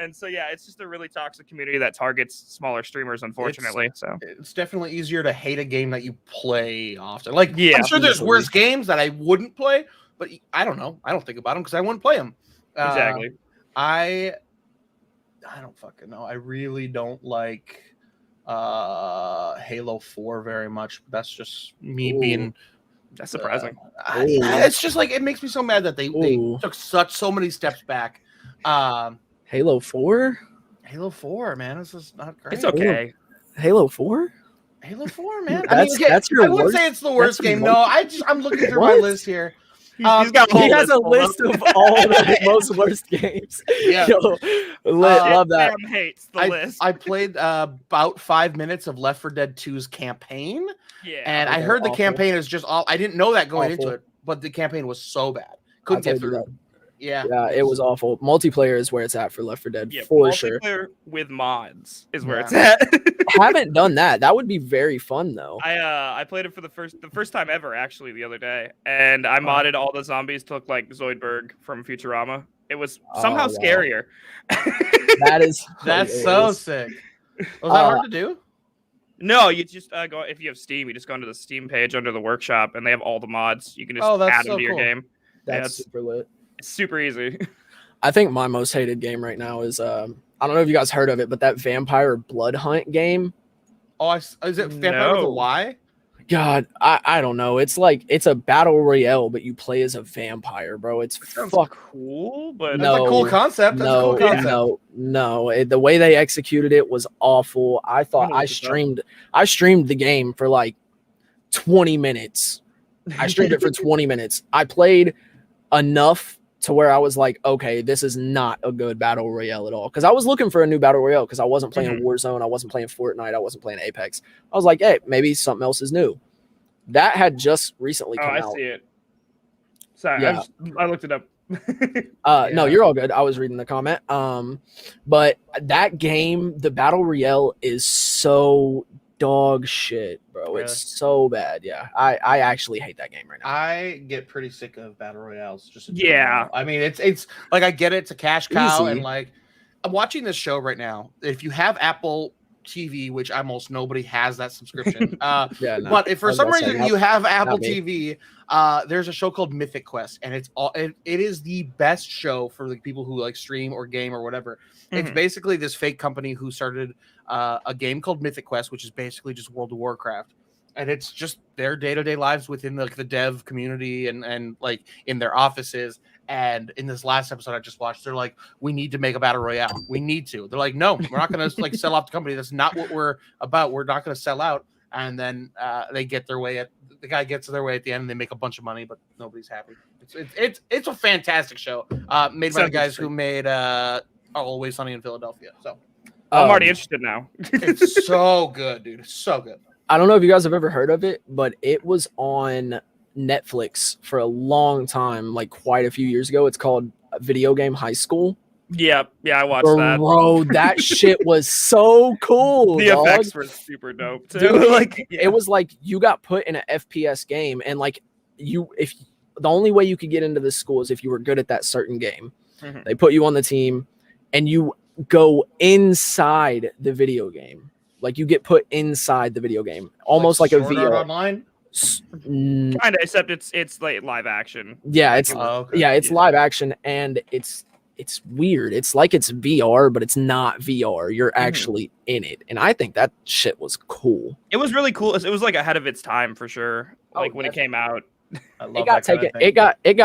And so, yeah, it's just a really toxic community that targets smaller streamers, unfortunately. It's definitely easier to hate a game that you play often. Like, yeah, I'm sure there's worse games that I wouldn't play, but I don't know. I don't think about them because I wouldn't play them. Exactly. I don't fucking know. I really don't like Halo 4 very much. That's just me being... That's surprising. It's just like it makes me so mad that they took so many steps back. Halo 4? Halo 4, man, this is not great. It's okay. Halo 4? Halo 4, man. That's your I wouldn't worst, say it's the worst game. No, I'm looking through my list here. He has a list of all the most worst games. Yeah. Love that. Sam hates the list. I played about 5 minutes of Left 4 Dead 2's campaign. Yeah. And I heard the campaign is just all. I didn't know that going into it, but the campaign was so bad. Couldn't get through. Yeah, it was awful. Multiplayer is where it's at for Left 4 Dead, for sure. Multiplayer with mods is where it's at. Haven't done that. That would be very fun, though. I played it for the first time ever, actually, the other day, and I modded all the zombies to look like Zoidberg from Futurama. It was somehow scarier. That's so sick. Was that hard to do? No, you just go if you have Steam. You just go into the Steam page under the workshop, and they have all the mods. You can just add them to your game. That's super lit. It's super easy. I think my most hated game right now is I don't know if you guys heard of it, but that Vampire Blood Hunt game. Oh, is it Vampire with a Y? God, I don't know. It's like it's a battle royale, but you play as a vampire, bro. It's Sounds fuck. cool, but That's a cool concept. That's a cool concept. No. The way they executed it was awful. I thought I streamed the game for like 20 minutes. I streamed it for 20 minutes. I played enough to where I was like, okay, this is not a good battle royale at all. Because I was looking for a new battle royale because I wasn't playing Warzone, I wasn't playing Fortnite, I wasn't playing Apex. I was like, hey, maybe something else is new. That had just recently come out. I see it. Sorry, Yeah. I looked it up. No, you're all good. I was reading the comment. But that game, the battle royale, is so dog shit, bro. Really? It's so bad. Yeah, I actually hate that game right now. I get pretty sick of battle royales. Just in Yeah. general. I mean, it's like I get it. It's a cash cow, Easy. and like I'm watching this show right now. If you have Apple TV, which almost nobody has that subscription, but if for some reason you have Apple TV, there's a show called Mythic Quest, and it is the best show for the people who like stream or game or whatever. It's basically this fake company who started a game called Mythic Quest, which is basically just World of Warcraft, and it's just their day-to-day lives within the dev community and like in their offices. And in this last episode I just watched, they're like, we need to make a battle royale. We need to. They're like, no, we're not going to like sell off the company. That's not what we're about. We're not going to sell out. And then they get their way the guy gets their way at the end, and they make a bunch of money, but nobody's happy. It's a fantastic show. Made by the guys who made Always Sunny in Philadelphia. So I'm already interested now. It's so good, dude. It's so good. I don't know if you guys have ever heard of it, but it was on Netflix for a long time, like quite a few years ago. It's called Video Game High School. Yeah, I watched that. Bro, that shit was so cool. The effects were super dope too. Dude, it was like you got put in an FPS game, and like if the only way you could get into this school is if you were good at that certain game. They put you on the team, and you go inside the video game. Like you get put inside the video game, almost like a VR online. Kind of, except it's like live action. Yeah, it's live action, and it's weird. It's like it's VR, but it's not VR. You're actually in it, and I think that shit was cool. It was really cool. It was like ahead of its time for sure. Like when it came out, it got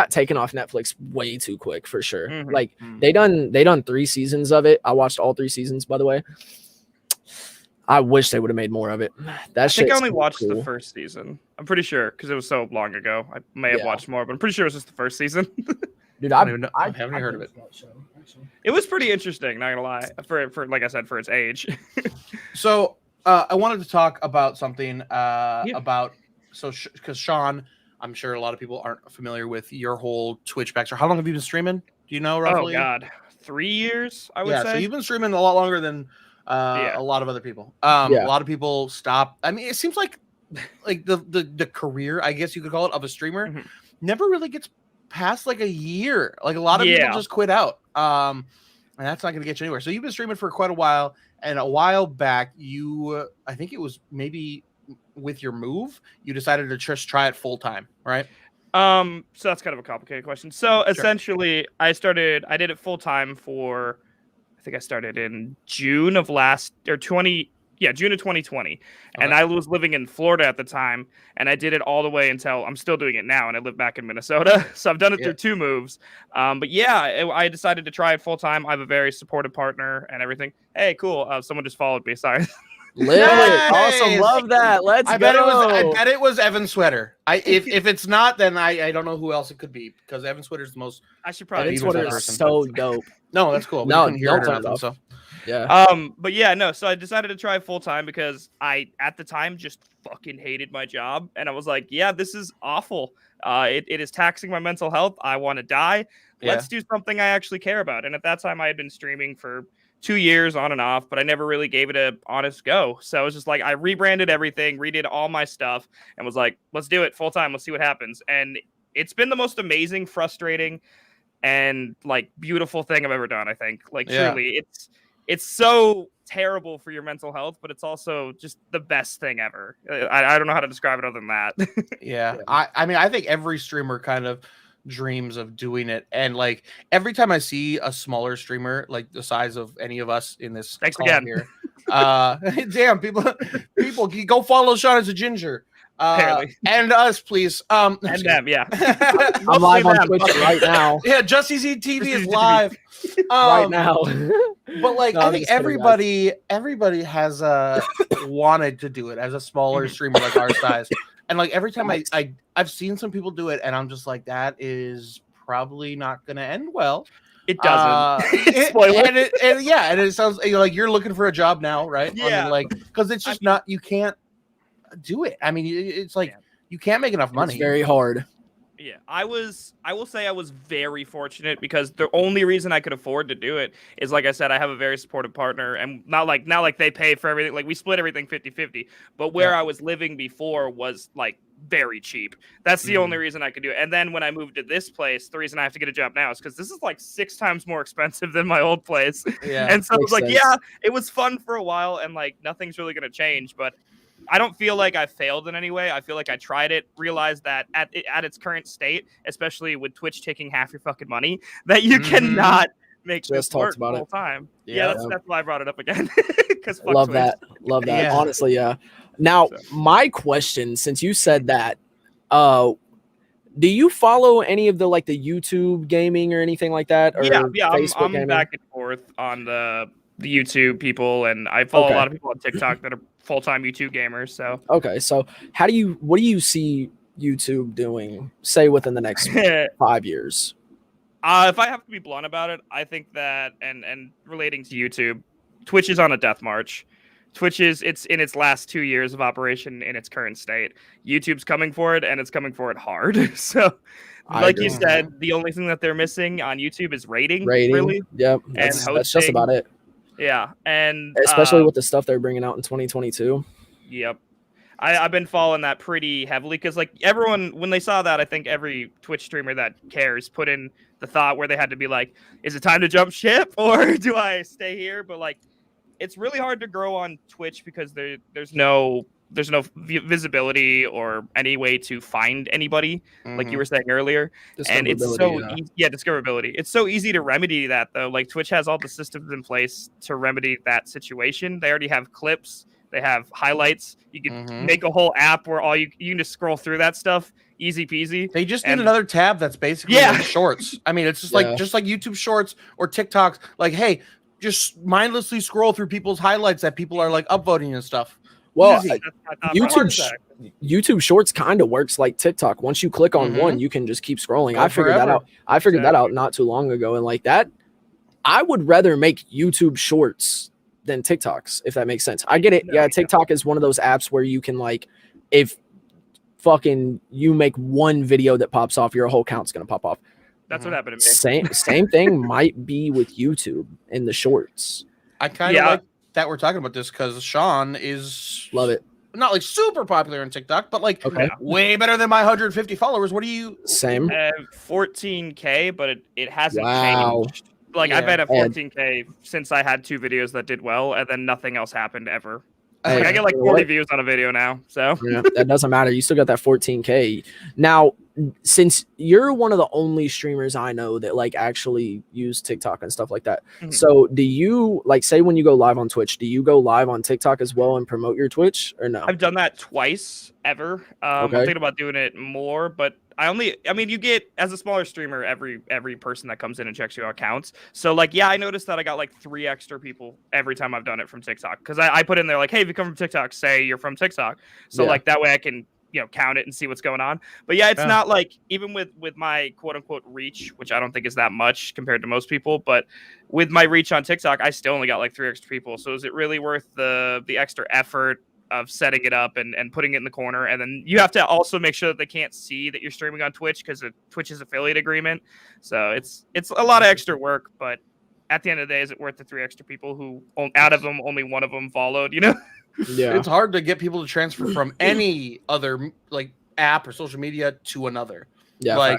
taken off Netflix way too quick for sure. Like they done 3 seasons of it. I watched all 3 seasons, by the way. I wish they would have made more of it. I think I only watched the first season. I'm pretty sure because it was so long ago. I may have watched more, but I'm pretty sure it was just the first season. Dude, I haven't heard of it. It was pretty interesting, not gonna lie. For like I said, for its age. So I wanted to talk about something because Sean, I'm sure a lot of people aren't familiar with your whole Twitch backstory. How long have you been streaming? Do you know roughly? Oh God, 3 years. I would say. So you've been streaming a lot longer than a lot of other people. A lot of people stop. I mean, it seems like the career, I guess you could call it, of a streamer never really gets past like a year. Like a lot of people just quit out. And that's not going to get you anywhere. So you've been streaming for quite a while, and a while back, I think it was maybe with your move, you decided to just try it full time, right? So that's kind of a complicated question. So essentially, I did it full time for. I think I started in June of 2020. And I was living in Florida at the time, and I did it all the way until I'm still doing it now, and I live back in Minnesota. So I've done it through 2 moves. But I decided to try it full time. I have a very supportive partner and everything. Hey, cool. Someone just followed me. Sorry. Awesome. Love that. Let's go. I bet it was Evan Sweater. If it's not, then I don't know who else it could be, because Evan Sweater's the most. I should probably. Evan Sweater is so dope. No, that's cool. No, don't turn it off. So. Yeah. But yeah, no. So I decided to try full time because I, at the time, just fucking hated my job, and I was like, yeah, this is awful. It is taxing my mental health. I want to die. Let's do something I actually care about. And at that time, I had been streaming for 2 years on and off, but I never really gave it a honest go. So I was just like, I rebranded everything, redid all my stuff, and was like, let's do it full time. Let's see what happens. And it's been the most amazing, frustrating, and like beautiful thing I've ever done. I think, like, truly, it's so terrible for your mental health, but it's also just the best thing ever. I don't know how to describe it other than that. I mean, I think every streamer kind of dreams of doing it, and like every time I see a smaller streamer like the size of any of us in this thanks again here, damn, people go follow SeanIsAGinger. And us, please. And them, yeah. I'm live on Twitch right now. Yeah, Just Easy TV is live right now. But like, I think everybody has wanted to do it as a smaller streamer like our size, and like every time I've seen some people do it, and I'm just like, that is probably not going to end well. It doesn't. Spoiler. And it sounds like you're looking for a job now, right? Yeah. Like, because it's just not, you can't do it. I mean, it's like you can't make enough money. It's very hard. Yeah, I will say I was very fortunate because the only reason I could afford to do it is, like I said, I have a very supportive partner, and not like they pay for everything. Like, we split everything 50-50, but where I was living before was like very cheap. That's the only reason I could do it. And then when I moved to this place, the reason I have to get a job now is because this is like 6 times more expensive than my old place. Yeah. And so it was like, it was fun for a while, and like nothing's really gonna change, but I don't feel like I failed in any way. I feel like I tried it, realized that at its current state, especially with Twitch taking half your fucking money, that you cannot make this work the whole time. Yeah, that's why I brought it up again. Love that. Yeah. Honestly, yeah. Now, my question, since you said that, do you follow any of the like the YouTube gaming or anything like that? Or Facebook I'm back and forth on the YouTube people, and I follow a lot of people on TikTok that are full-time YouTube gamers. So so what do you see YouTube doing, say, within the next 5 years? If I have to be blunt about it, I think that, and relating to YouTube, Twitch is on a death march. Twitch it's in its last 2 years of operation in its current state. YouTube's coming for it, and it's coming for it hard. So like you said, the only thing that they're missing on YouTube is rating. Really. Yep. That's just about it. Yeah, and especially with the stuff they're bringing out in 2022. Yep, I've been following that pretty heavily because like everyone, when they saw that, I think every Twitch streamer that cares put in the thought where they had to be like, is it time to jump ship or do I stay here? But like, it's really hard to grow on Twitch because there's no visibility or any way to find anybody, like you were saying earlier. And it's so discoverability. It's so easy to remedy that though. Like, Twitch has all the systems in place to remedy that situation. They already have clips, they have highlights. You can make a whole app where you can just scroll through that stuff, easy peasy. They just need another tab that's basically like shorts. I mean, it's just like YouTube Shorts or TikToks. Like, hey, just mindlessly scroll through people's highlights that people are like upvoting and stuff. Well, YouTube Shorts kind of works like TikTok. Once you click on one, you can just keep scrolling. I figured that out. I figured that out not too long ago, and like that, I would rather make YouTube Shorts than TikToks, if that makes sense. I get it. Yeah, TikTok is one of those apps where you can like, if fucking you make one video that pops off, your whole account's gonna pop off. That's what happened to me. Same thing might be with YouTube in the Shorts. I kind of like that we're talking about this because Sean is not like super popular on TikTok, but like way better than my 150 followers. What do you 14K, but it hasn't changed. Like I've been at 14K since I had 2 videos that did well, and then nothing else happened ever. Like, I get like 40 views on a video now, so that doesn't matter. You still got that 14K. Now, since you're one of the only streamers I know that like actually use TikTok and stuff like that, so do you like say when you go live on Twitch, do you go live on TikTok as well and promote your Twitch or no? I've done that twice ever. I'm thinking about doing it more, but you get, as a smaller streamer, every person that comes in and checks your accounts. So like, I noticed that I got like 3 extra people every time I've done it from TikTok. Because I put in there like, hey, if you come from TikTok, say you're from TikTok. So like that way I can, count it and see what's going on. But it's not like, even with my quote unquote reach, which I don't think is that much compared to most people, but with my reach on TikTok, I still only got like 3 extra people. So is it really worth the extra effort of setting it up and putting it in the corner? And then you have to also make sure that they can't see that you're streaming on Twitch because of Twitch's affiliate agreement. So it's a lot of extra work, but at the end of the day, is it worth the 3 extra people who, out of them, only one of them followed, Yeah, it's hard to get people to transfer from any other like app or social media to another. Yeah,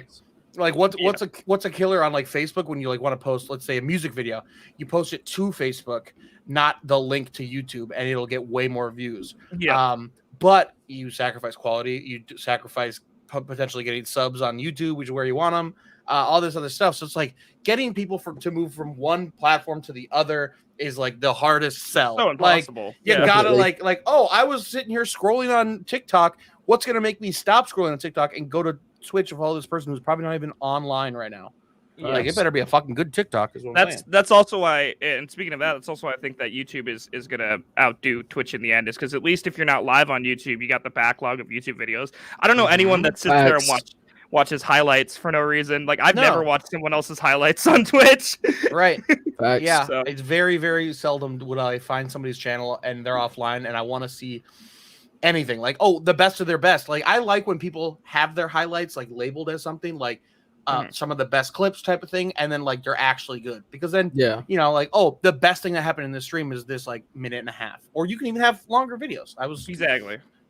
like what's a killer on like Facebook when you like want to post, let's say, a music video, you post it to Facebook, not the link to YouTube, and it'll get way more views. But you sacrifice quality, you sacrifice potentially getting subs on YouTube, which is where you want them, all this other stuff. So it's like getting people to move from one platform to the other is like the hardest sell. So impossible. Like, you gotta like, oh, I was sitting here scrolling on TikTok what's going to make me stop scrolling on TikTok and go to Twitch of all this person who's probably not even online right now? Yes. Like, it better be a fucking good TikTok. Is what I'm saying. That's also why. And speaking of that, that's also why I think that YouTube is gonna outdo Twitch in the end. Is because at least if you're not live on YouTube, you got the backlog of YouTube videos. I don't know anyone that sits there and watches highlights for no reason. Like I've never watched someone else's highlights on Twitch. Right. Facts. Yeah. So. It's very, very seldom would I find somebody's channel and they're offline and I want to see anything like, oh, the best of their best. Like I like when people have their highlights like labeled as something like some of the best clips type of thing, and then like they're actually good, because then you know, like, oh, the best thing that happened in this stream is this like minute and a half, or you can even have longer videos. I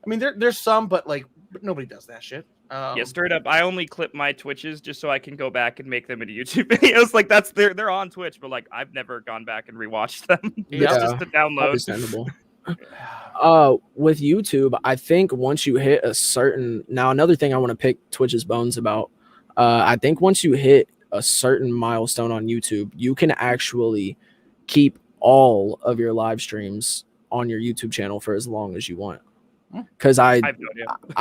mean, there's some, but like nobody does that shit. Yeah, straight up. I only clip my Twitches just so I can go back and make them into YouTube videos. Like that's they're on Twitch, but like I've never gone back and rewatched them. It's just to download. Understandable. With YouTube, I think once you hit a certain, now another thing I want to pick Twitch's bones about, I think once you hit a certain milestone on YouTube, you can actually keep all of your live streams on your YouTube channel for as long as you want. Because I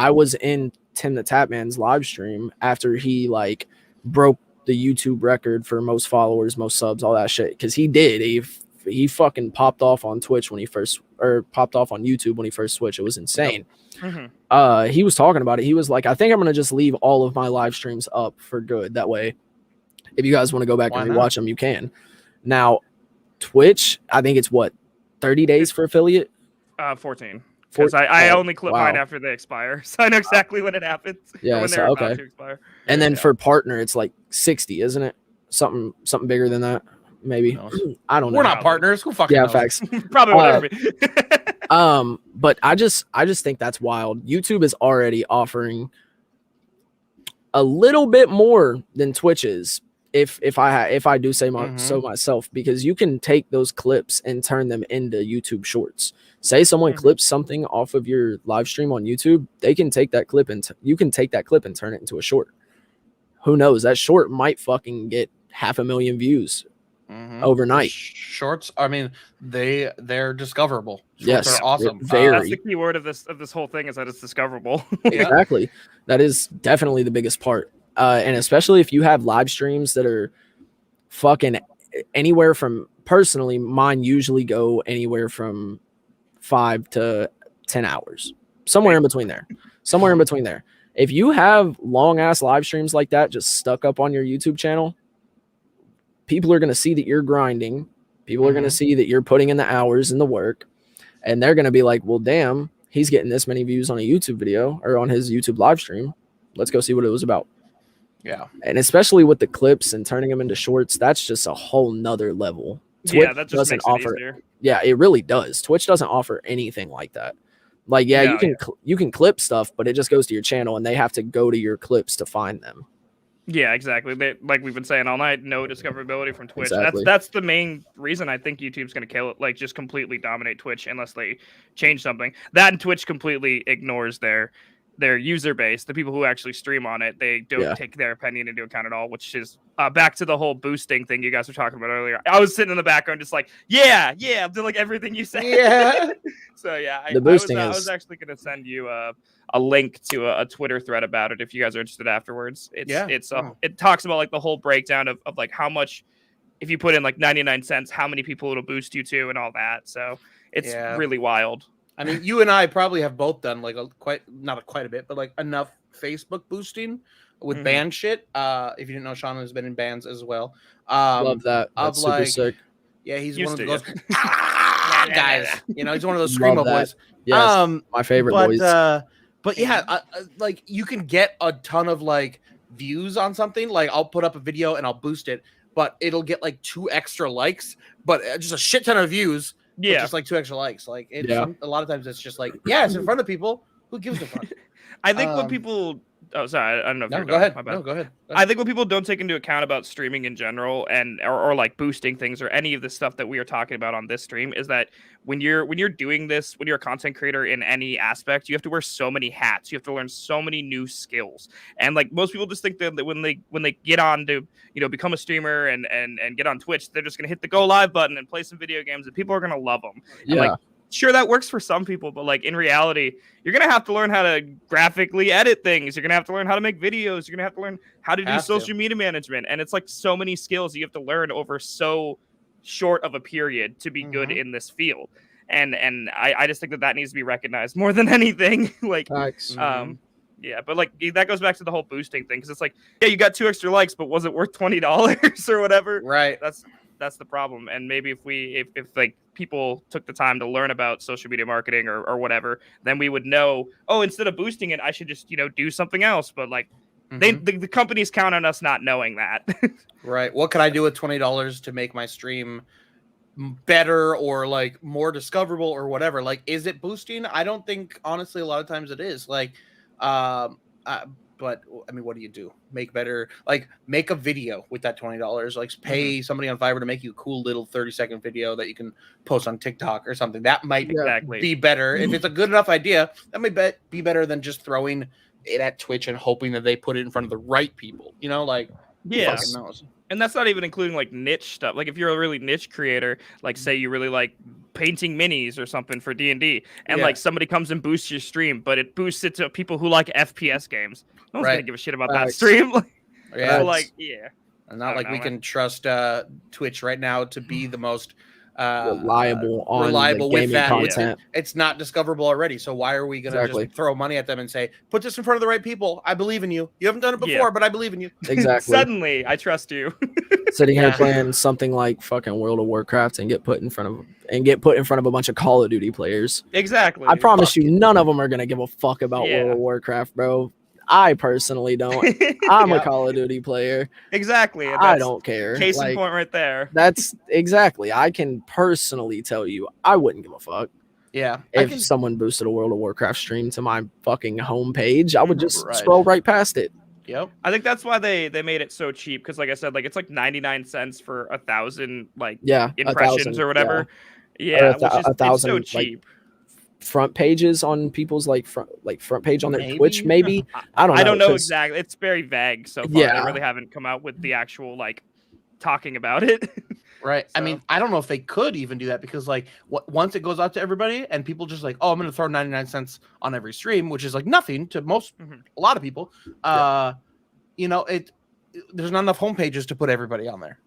was in Tim the Tapman's live stream after he like broke the YouTube record for most followers, most subs, all that shit. Because he fucking popped off on Twitch when he first, or popped off on YouTube when he first switched. It was insane. He was talking about it. He was like, I think I'm gonna just leave all of my live streams up for good. That way, if you guys want to go back and rewatch them, you can. Now, Twitch, I think it's what, 30 days for affiliate? 14. Because I only clip mine after they expire, so I know exactly when it happens. Yeah, when they're about to expire. And then for partner, it's like 60, isn't it? Something bigger than that, maybe. I don't know. We're not partners. Who fucking knows? Facts. Probably whatever. But I just think that's wild. YouTube is already offering a little bit more than Twitch is, if I do say so myself, because you can take those clips and turn them into YouTube shorts. Say someone clips something off of your live stream on YouTube, they can take that clip and you can take that clip and turn it into a short. Who knows? That short might fucking get 500,000 views overnight. Shorts, I mean, they're discoverable. Shorts are awesome. That's the key word of this whole thing, is that it's discoverable. Exactly. That is definitely the biggest part. And especially if you have live streams that are fucking anywhere from, personally, mine usually go anywhere from 5 to 10 hours, somewhere in between there. If you have long ass live streams like that just stuck up on your YouTube channel, people are going to see that you're grinding. People are going to see that you're putting in the hours and the work, and they're going to be like, well, damn, he's getting this many views on a YouTube video or on his YouTube live stream. Let's go see what it was about. Yeah. And especially with the clips and turning them into shorts, that's just a whole nother level. Twitch that just makes it easier. Yeah, it really does. Twitch doesn't offer anything like that. Like, you can clip stuff, but it just goes to your channel and they have to go to your clips to find them. Yeah, exactly. Like we've been saying all night, no discoverability from Twitch. Exactly. That's the main reason I think YouTube's going to kill it, like just completely dominate Twitch unless they change something. That and Twitch completely ignores their user base, the people who actually stream on it. They don't take their opinion into account at all, which is back to the whole boosting thing you guys were talking about earlier. I was sitting in the background just like, I'm doing like everything you said. Yeah. So yeah, I was actually going to send you a link to a Twitter thread about it if you guys are interested afterwards. It talks about like the whole breakdown of like how much, if you put in like 99 cents, how many people it'll boost you to and all that. So it's really wild. I mean, you and I probably have both done like not quite a bit, but like enough Facebook boosting with band shit. If you didn't know, Sean has been in bands as well. Love that. That's super sick. Yeah, he's one of those guys. You know, he's one of those screamo boys. Yes, my favorite boys. But yeah, like you can get a ton of like views on something. Like I'll put up a video and I'll boost it, but it'll get like 2 extra likes, but just a shit ton of views. Yeah, just like 2 extra likes. Like a lot of times it's just like, it's in front of people. Who gives a fuck? I think when people sorry, I don't know if you're go ahead. My bad. No, go ahead. I think when people don't take into account about streaming in general or like boosting things or any of the stuff that we are talking about on this stream is that when you're doing this, when you're a content creator in any aspect, you have to wear so many hats. You have to learn so many new skills. And like most people just think that when they get on to, become a streamer and get on Twitch, they're just going to hit the go live button and play some video games and people are going to love them. Yeah. And like sure, that works for some people, but like in reality, you're gonna have to learn how to graphically edit things. You're gonna have to learn how to make videos. You're gonna have to learn how to do social media management, and it's like so many skills you have to learn over so short of a period to be good in this field. And I just think that needs to be recognized more than anything. Like, yeah, but like that goes back to the whole boosting thing, because it's like, yeah, you got 2 extra likes, but was it worth $20 or whatever? Right. That's the problem. And maybe if like people took the time to learn about social media marketing or whatever, then we would know, oh, instead of boosting it, I should just, do something else. But like the companies count on us not knowing that. Right. What can I do with $20 to make my stream better or like more discoverable or whatever? Like, is it boosting? I don't think, honestly, a lot of times it is. Like, but I mean, what do you do? Make better, like make a video with that $20. Like pay somebody on Fiverr to make you a cool little 30-second video that you can post on TikTok or something. That might be better. If it's a good enough idea, that might be better than just throwing it at Twitch and hoping that they put it in front of the right people. Like, yeah. fucking knows. And that's not even including like niche stuff. Like if you're a really niche creator, like say you really like painting minis or something for D&D, and like somebody comes and boosts your stream, but it boosts it to people who like FPS games. No one's gonna give a shit about that stream. So like, yeah. And not like we can trust Twitch right now to be the most reliable with that content. It's not discoverable already, so why are we gonna just throw money at them and say, put this in front of the right people? I believe in you. You haven't done it before, but I believe in you. Exactly. Suddenly I trust you. Sitting here playing something like fucking World of Warcraft and get put in front of a bunch of Call of Duty players. Exactly. I promise you, none of them are gonna give a fuck about World of Warcraft, bro. I personally don't. I'm a Call of Duty player. Exactly. I don't care. Case in point right there. That's exactly. I can personally tell you, I wouldn't give a fuck. Yeah. If someone boosted a World of Warcraft stream to my fucking homepage, I would just scroll right past it. Yep. I think that's why they made it so cheap, because like I said, like it's like 99 cents for 1,000 like impressions 1,000, or whatever. Yeah, which is 1,000 so cheap. Front pages on people's front page on their Twitch, maybe. I don't know exactly. It's very vague so far. They really haven't come out with the actual like talking about it. Right. So, I mean, I don't know if they could even do that, because like once it goes out to everybody and people just like, oh, I'm going to throw 99 cents on every stream, which is like nothing to a lot of people. There's not enough homepages to put everybody on there.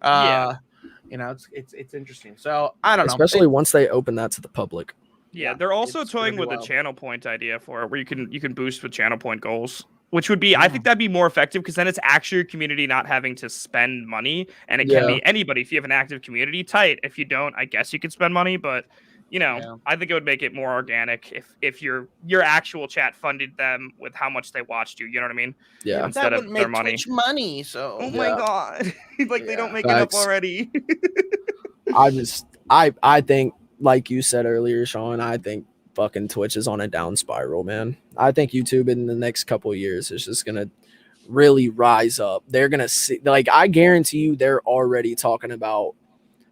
It's interesting. So I don't know. Especially once they open that to the public. Yeah, they're also toying with a channel point idea for it, where you can boost with channel point goals, which would be, I think that'd be more effective, because then it's actually your community not having to spend money, and it can be anybody. If you have an active community, tight. If you don't, I guess you could spend money, but I think it would make it more organic if your actual chat funded them with how much they watched you. You know what I mean? Yeah. Instead of their money. Twitch money. So my god, they don't make it up already. I think, like you said earlier, Sean, I think fucking Twitch is on a down spiral, man. I think YouTube in the next couple of years is just gonna really rise up. They're gonna see, like, I guarantee you, they're already talking about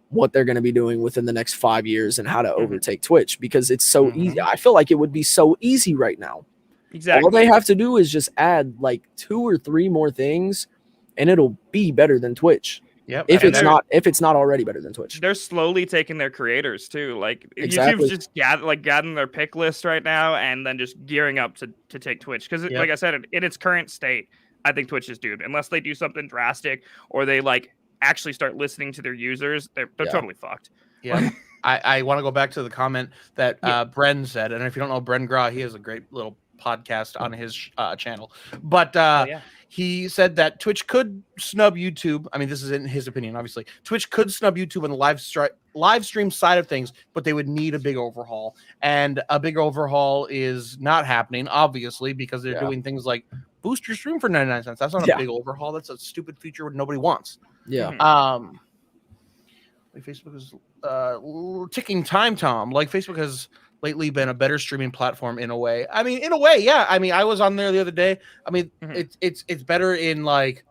what they're gonna be doing within the next 5 years and how to overtake Twitch, because it's so easy. I feel like it would be so easy right now. Exactly. All they have to do is just add like 2 or 3 more things, and it'll be better than Twitch. Yep. If it's not already better than Twitch. They're slowly taking their creators too. Like exactly. YouTube's just gathering their pick list right now, and then just gearing up to take Twitch. Because like I said, in its current state, I think Twitch is doomed unless they do something drastic, or they like actually start listening to their users. They're totally fucked. Yeah. I want to go back to the comment that Bren said, and if you don't know Bren Gra, he has a great little podcast on his channel. But he said that Twitch could snub YouTube. I mean, this is in his opinion, obviously. Twitch could snub YouTube on the live stream side of things, but they would need a big overhaul. And a big overhaul is not happening, obviously, because they're doing things like boost your stream for 99 cents. That's not a big overhaul. That's a stupid feature nobody wants. Yeah. Like Facebook is ticking time, Tom. Like Facebook has lately been a better streaming platform in a way. I mean, yeah. I mean, I was on there the other day. I mean, it's better in like,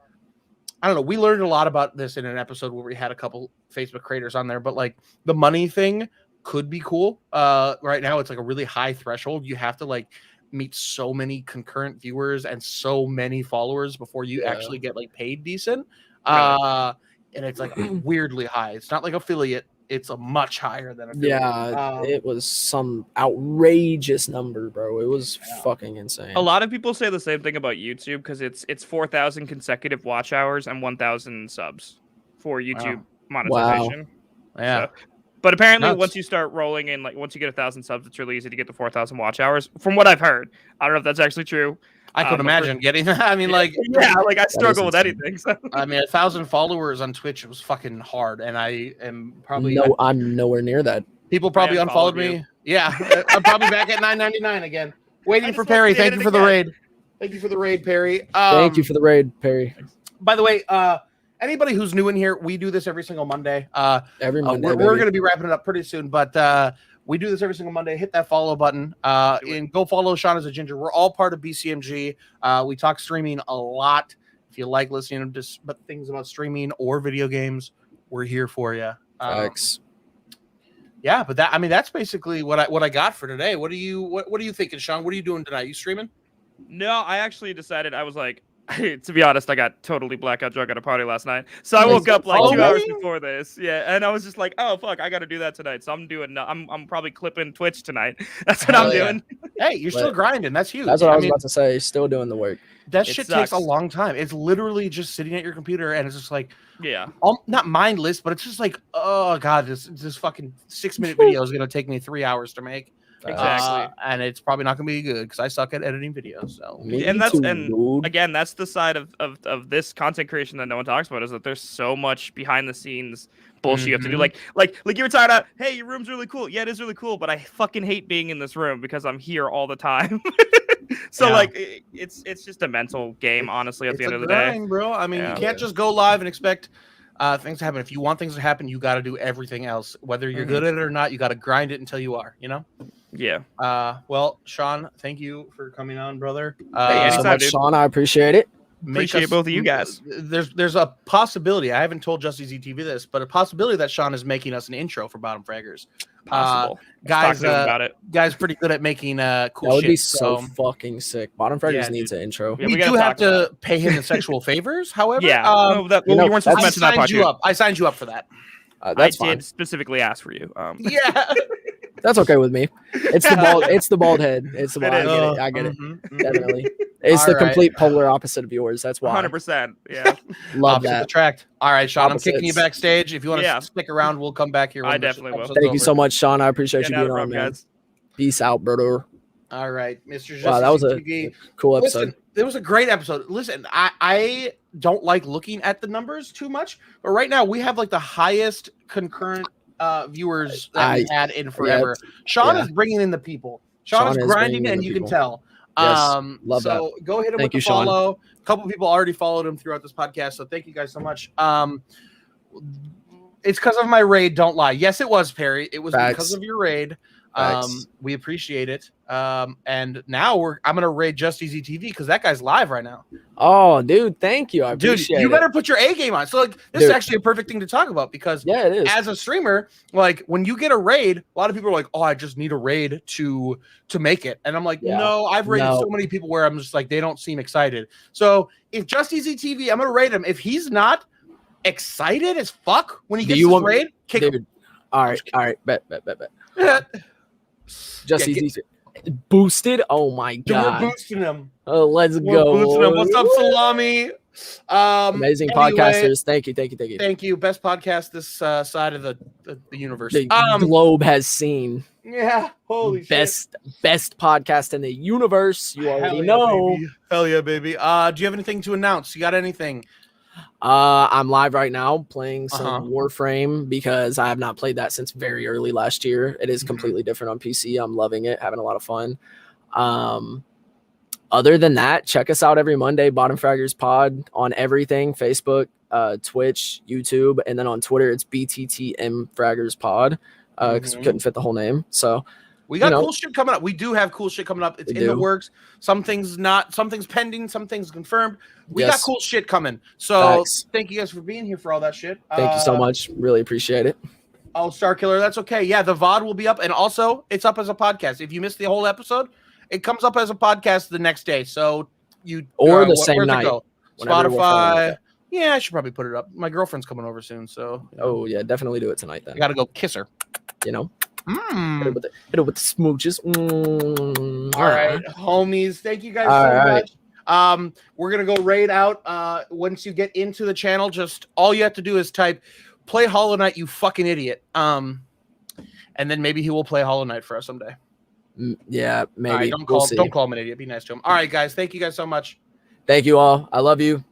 I don't know. We learned a lot about this in an episode where we had a couple Facebook creators on there, but like the money thing could be cool. Right now it's like a really high threshold. You have to like meet so many concurrent viewers and so many followers before you actually get like paid decent. And it's like weirdly high. It's not like affiliate it's a much higher than it was some outrageous number, bro. It was fucking insane. A lot of people say the same thing about YouTube because it's 4,000 consecutive watch hours and 1,000 subs for YouTube monetization. Yeah. So, but apparently, once you start rolling in, like once you get 1,000 subs, it's really easy to get to 4,000 watch hours. From what I've heard, I don't know if that's actually true. I could imagine getting that. I mean, like, like I struggle with anything. So. I mean, 1,000 followers on Twitch was fucking hard, and I am probably I'm nowhere near that. People probably unfollowed me. Yeah, I'm probably back at 9.99 again. Waiting for Perry. Thank you for the raid. Thank you for the raid, Perry. Thank you for the raid, Perry. By the way, anybody who's new in here, we do this every single Monday. Every Monday. We're going to be wrapping it up pretty soon, but we do this every single Monday. Hit that follow button and go follow SeanIsAGinger. We're all part of BCMG. We talk streaming a lot. If you like listening to things about streaming or video games, we're here for you. Thanks. Yeah, but that's basically what I got for today. What are you thinking, Sean? What are you doing tonight? You streaming? No, I actually decided I was like, to be honest, I got totally blackout drunk at a party last night. So I woke up like 2 hours before this. Yeah, and I was just like, oh fuck, I got to do that tonight. So I'm probably clipping Twitch tonight. That's what I'm doing. Hey, you're still grinding. That's huge. That's what I was about to say. Still doing the work. That shit takes a long time. It's literally just sitting at your computer and it's just like, yeah, not mindless, but it's just like, oh god, this fucking 6-minute video is gonna take me 3 hours to make. Exactly, and it's probably not gonna be good because I suck at editing videos. So again, that's the side of this content creation that no one talks about, is that there's so much behind the scenes bullshit you have to do. Like you were talking about, hey, your room's really cool. Yeah, it is really cool, but I fucking hate being in this room because I'm here all the time. So like it's just a mental game, honestly. At the end of the day, bro. I mean, you can't just go live and expect things to happen. If you want things to happen, you got to do everything else, whether you're good at it or not. You got to grind it until you are. You know. Yeah. Well, Sean, thank you for coming on, brother. Thank you so much, Sean. I appreciate it. Appreciate both of you guys. There's a possibility. I haven't told Just Easy TV this, but a possibility that Sean is making us an intro for Bottom Fraggers. Possible. Guys, about it. Guys, pretty good at making cool shit. That would be so fucking sick. Bottom Fraggers needs an intro. Yeah, we do have to pay him the sexual favors. However, you weren't supposed to mention that part. I signed you up for that. That's I fine. did specifically ask for you. Yeah. That's okay with me. It's the bald. It's the bald head. It's the bald. I get it. Definitely. It's the complete polar opposite of yours. That's why. 100%. Yeah. Love that. Attract. All right, Sean. I'm kicking you backstage. If you want to stick around, we'll come back here. I definitely will. Thank you so much, Sean. I appreciate you being on, man. Guys. Peace out, brother. All right, Mr. Wow, that was a cool episode. Listen, it was a great episode. Listen, I don't like looking at the numbers too much, but right now we have like the highest concurrent viewers that we had in forever. Sean is bringing in the people. Sean is grinding, and you can tell. Love so that. Go hit him with the follow. A couple people already followed him throughout this podcast, so thank you guys so much. It's because of my raid. Don't lie. Yes, it was, Perry. It was because of your raid. We appreciate it. And now I'm gonna raid Just Easy TV because that guy's live right now. Oh, dude, thank you. I appreciate it. You better put your A game on. So like this is actually a perfect thing to talk about because it is. As a streamer, like when you get a raid, a lot of people are like, oh, I just need a raid to make it. And I'm like, no, I've raided so many people where I'm just like, they don't seem excited. So if Just Easy TV, I'm gonna raid him. If he's not excited as fuck when he gets his raid, kick him. All right, bet. Just Easy boosted. Oh my god, we're boosting him. Oh, let's go. What's up, Salami? Amazing podcasters. Thank you. Thank you. Best podcast this side of the universe. The globe has seen. Yeah. Holy shit. Best podcast in the universe. You already know. Baby. Hell yeah, baby. Do you have anything to announce? You got anything? I'm live right now playing some Warframe because I have not played that since very early last year. It is completely different on PC. I'm loving it, having a lot of fun. Other than that, check us out every Monday, Bottom Fraggers Pod on everything, Facebook, Twitch, YouTube, and then on Twitter, it's BTTM Fraggers Pod because we couldn't fit the whole name. So we got cool shit coming up. We do have cool shit coming up. It's in the works. Some things pending, some things confirmed. We got cool shit coming. So thank you guys for being here for all that shit. Thank you so much. Really appreciate it. Oh, Star Killer, that's okay. Yeah, the VOD will be up, and also it's up as a podcast. If you missed the whole episode, it comes up as a podcast the next day. So the same night. Spotify. Yeah, I should probably put it up. My girlfriend's coming over soon, so. Oh yeah, definitely do it tonight then. I gotta go kiss her. You know. Mm. Hit it with the smooches. All right, homies. Thank you guys so much. We're gonna go raid out. Once you get into the channel, just all you have to do is type "Play Hollow Knight, you fucking idiot." And then maybe he will play Hollow Knight for us someday. Yeah, maybe. Right, don't call him an idiot. Be nice to him. All right, guys. Thank you guys so much. Thank you all. I love you.